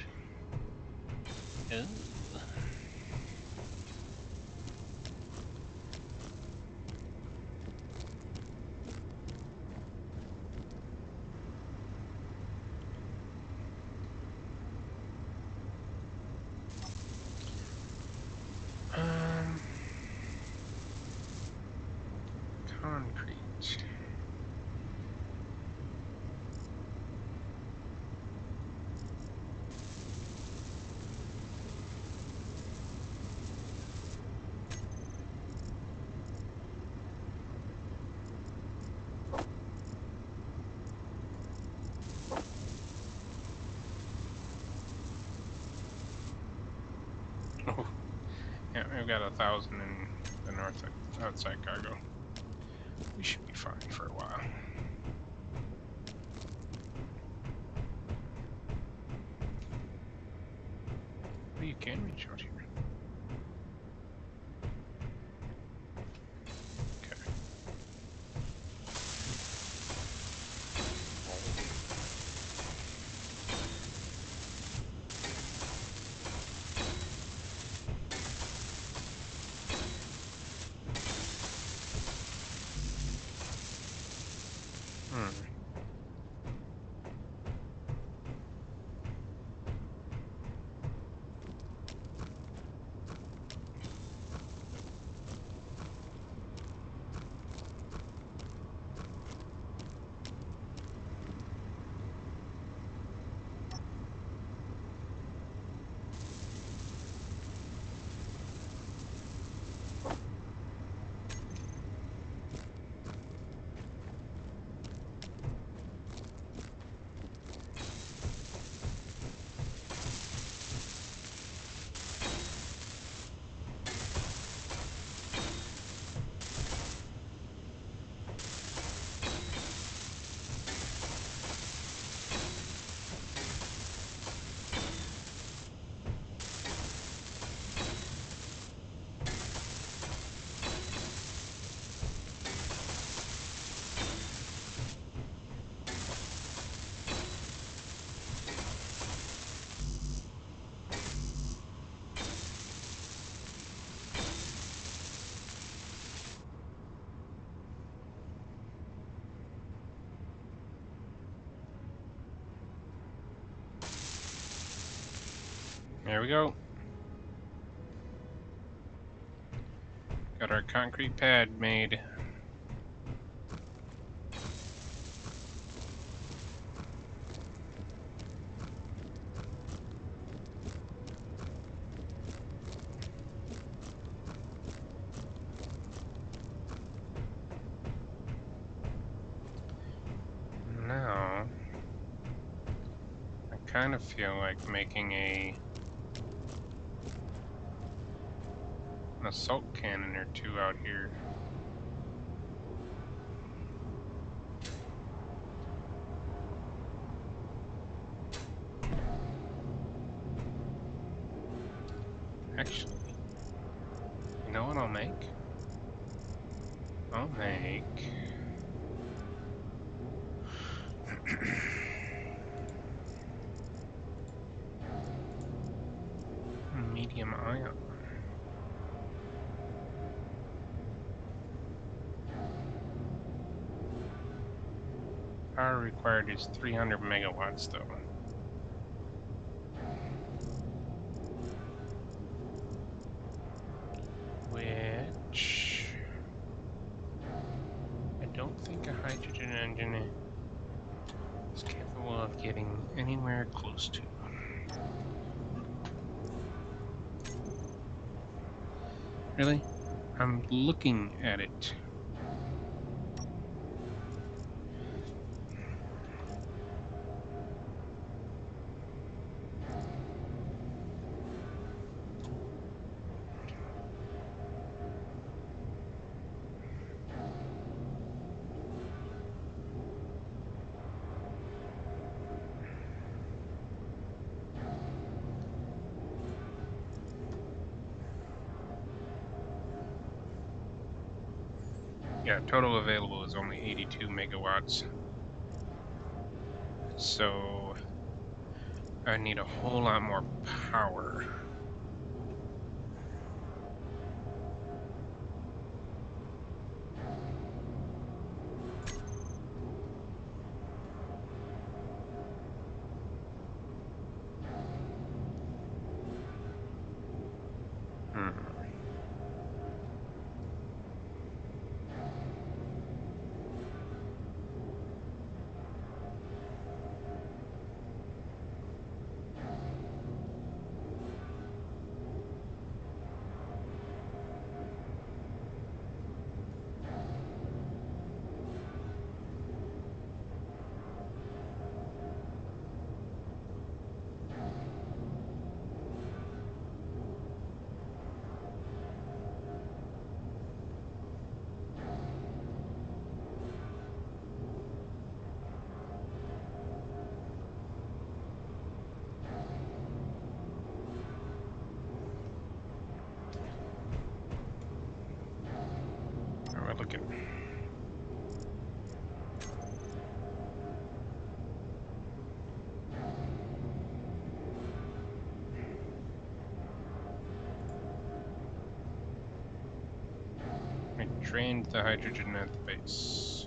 Speaker 1: Ugh. Concrete. Oh, yeah, we've got 1,000 in the north outside cargo. We should be fine for a while. Well, you can reach out here. Okay. Hmm. There we go. Got our concrete pad made. Now, I kind of feel like making an assault cannon or two out here. Actually, you know what I'll make? I'll make medium ion. Power required is 300 megawatts though. Which I don't think a hydrogen engine is capable of getting anywhere close to. Really? I'm looking at it. Yeah, total available is only 82 megawatts. So I need a whole lot more power. How are we looking? I drained the hydrogen at the base.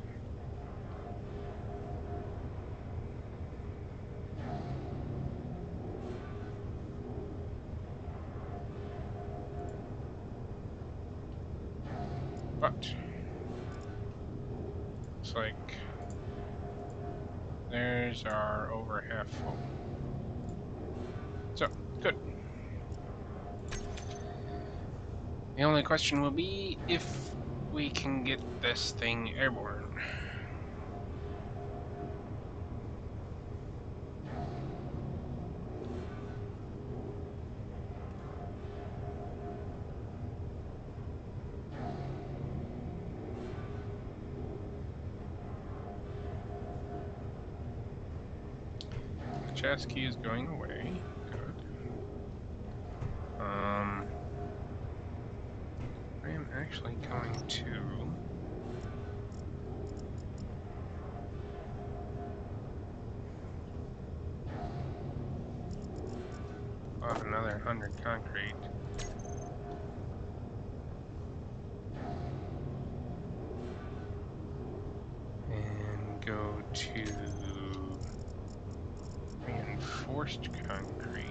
Speaker 1: But looks like there's our over half full. So, good. The only question will be if we can get this thing airborne. The chest key is going away. Good. I am actually going to bought another 100 concrete. And go to reinforced concrete.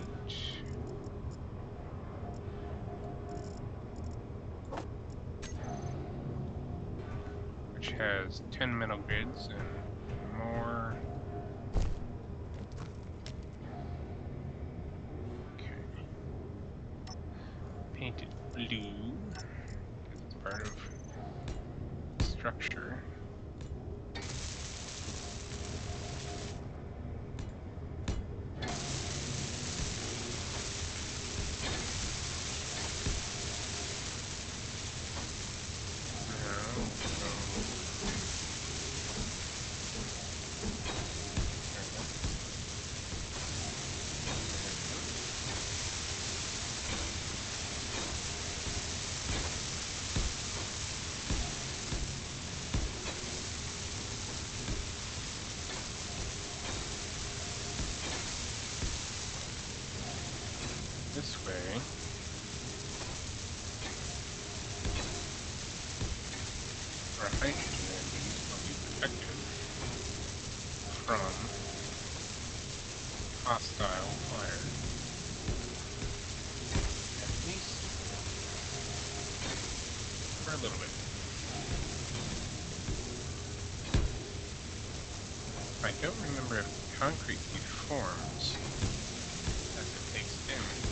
Speaker 1: Which has 10 metal grids and more. Okay. Paint it blue, because it's part of the structure. This way. Our hydrogen engines will be protected from hostile fire. At least for a little bit. I don't remember if concrete deforms as it takes damage.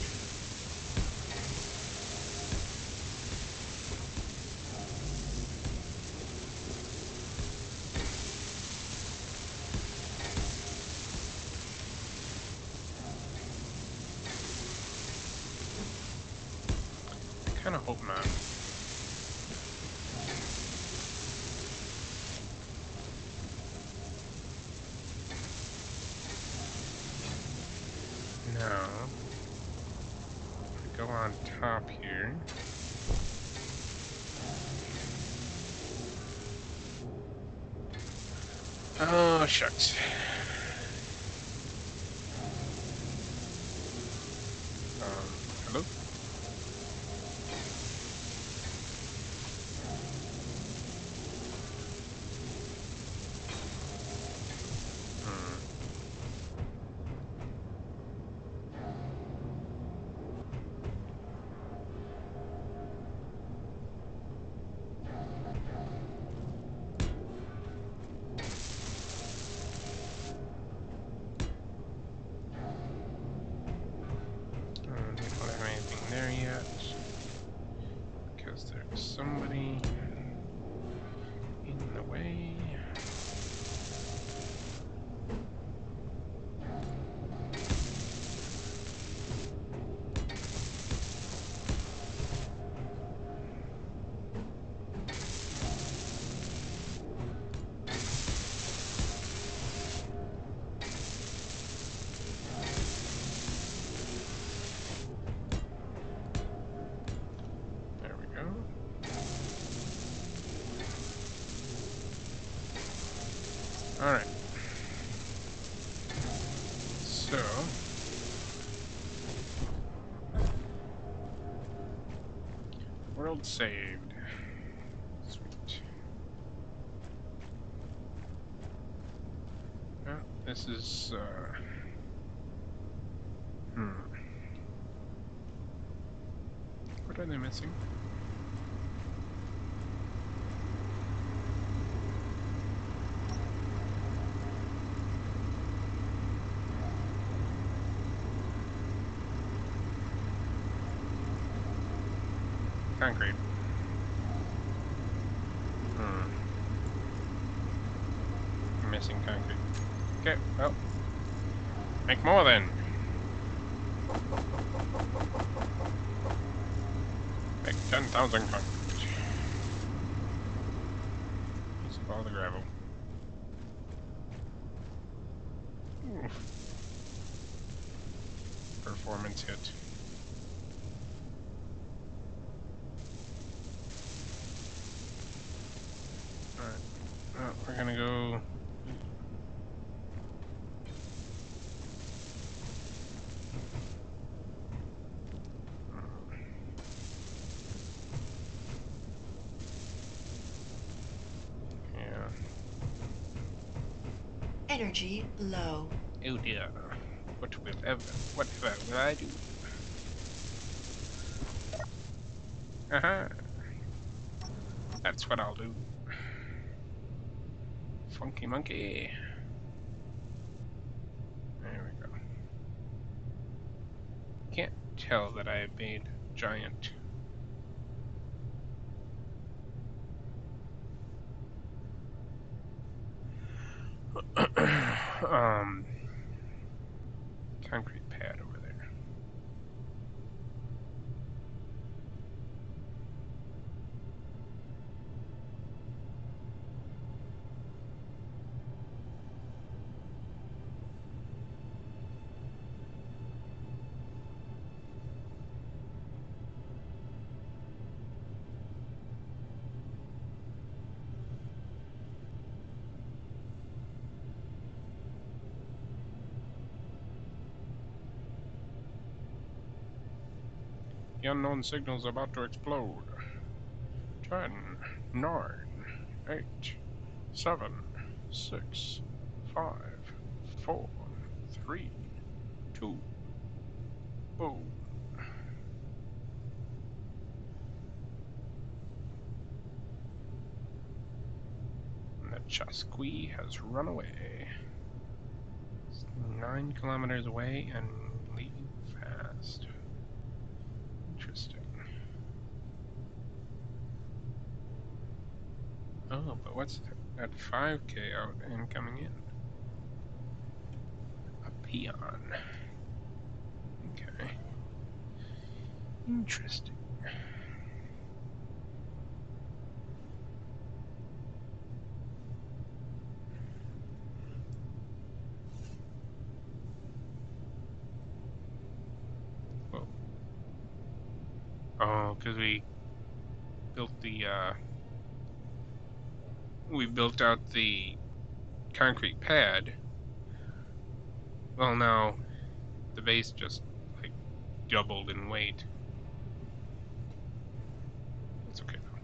Speaker 1: I kind of hope not. Now, if we go on top here. Oh, shucks. Hello? Hmm. We don't have anything there yet. Because there's somebody in the way. There we go. Alright. So, world saved. Sweet. Oh, this is, what are they missing? Concrete. Missing concrete. Okay, well, make more then. Make 10,000 concrete. Use up all the gravel. Oof. Performance hit. Alright. Well, we're gonna go. Yeah.
Speaker 2: Energy low.
Speaker 1: Oh dear. Whatever will I do? Haha. That's what I'll do. Funky monkey. There we go. Can't tell that I made giant. Concrete pad over there. The unknown signal's about to explode. 10, 9, 8, 7, 6, 5, 4, 3, 2, boom. And the Chasqui has run away. It's 9 kilometers away and leaving fast. Interesting. Oh, but what's that 5K out and coming in? A peon. Okay. Interesting. Whoa. Oh, because we built the, we built out the concrete pad. Well, now the base just, like, doubled in weight. That's okay though.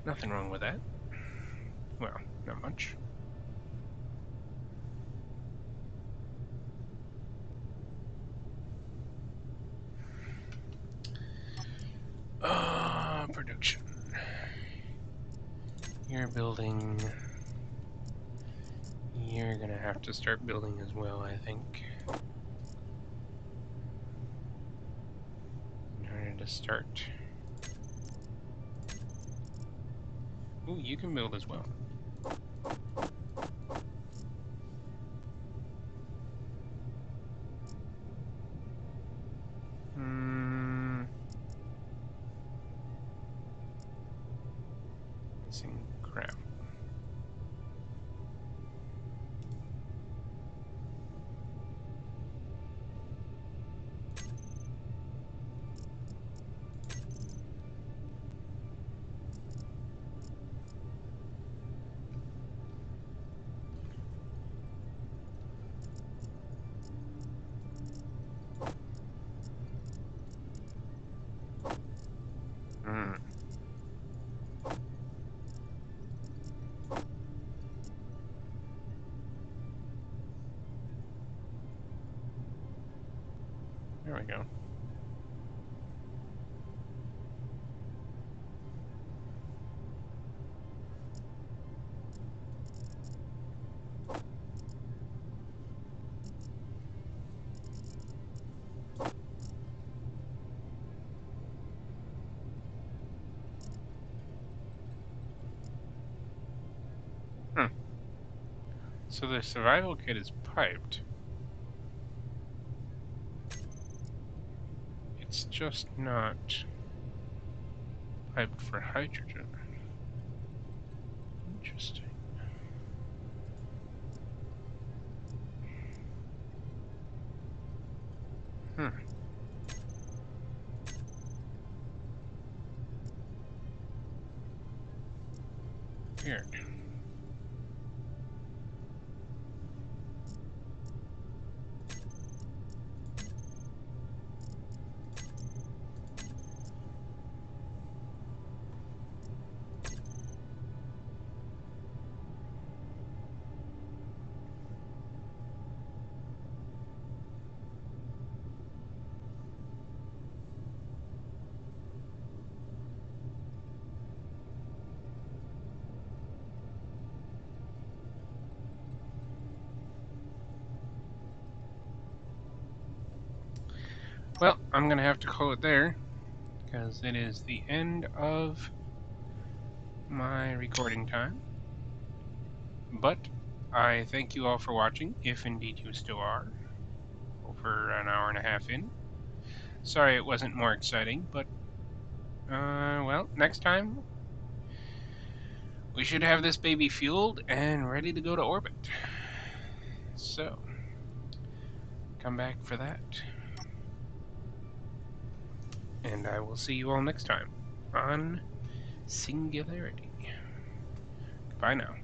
Speaker 1: Nothing wrong with that. Well, not much. Production. You're building. You're gonna have to start building as well, I think. In order to start. Ooh, you can build as well. Missing crap. There we go. So the survival kit is piped. It's just not piped for hydrogen. Interesting. Weird. Well, I'm going to have to call it there, because it is the end of my recording time. But I thank you all for watching, if indeed you still are, over an hour and a half in. Sorry it wasn't more exciting, but, well, next time we should have this baby fueled and ready to go to orbit. So, come back for that. And I will see you all next time on Singularity. Bye now.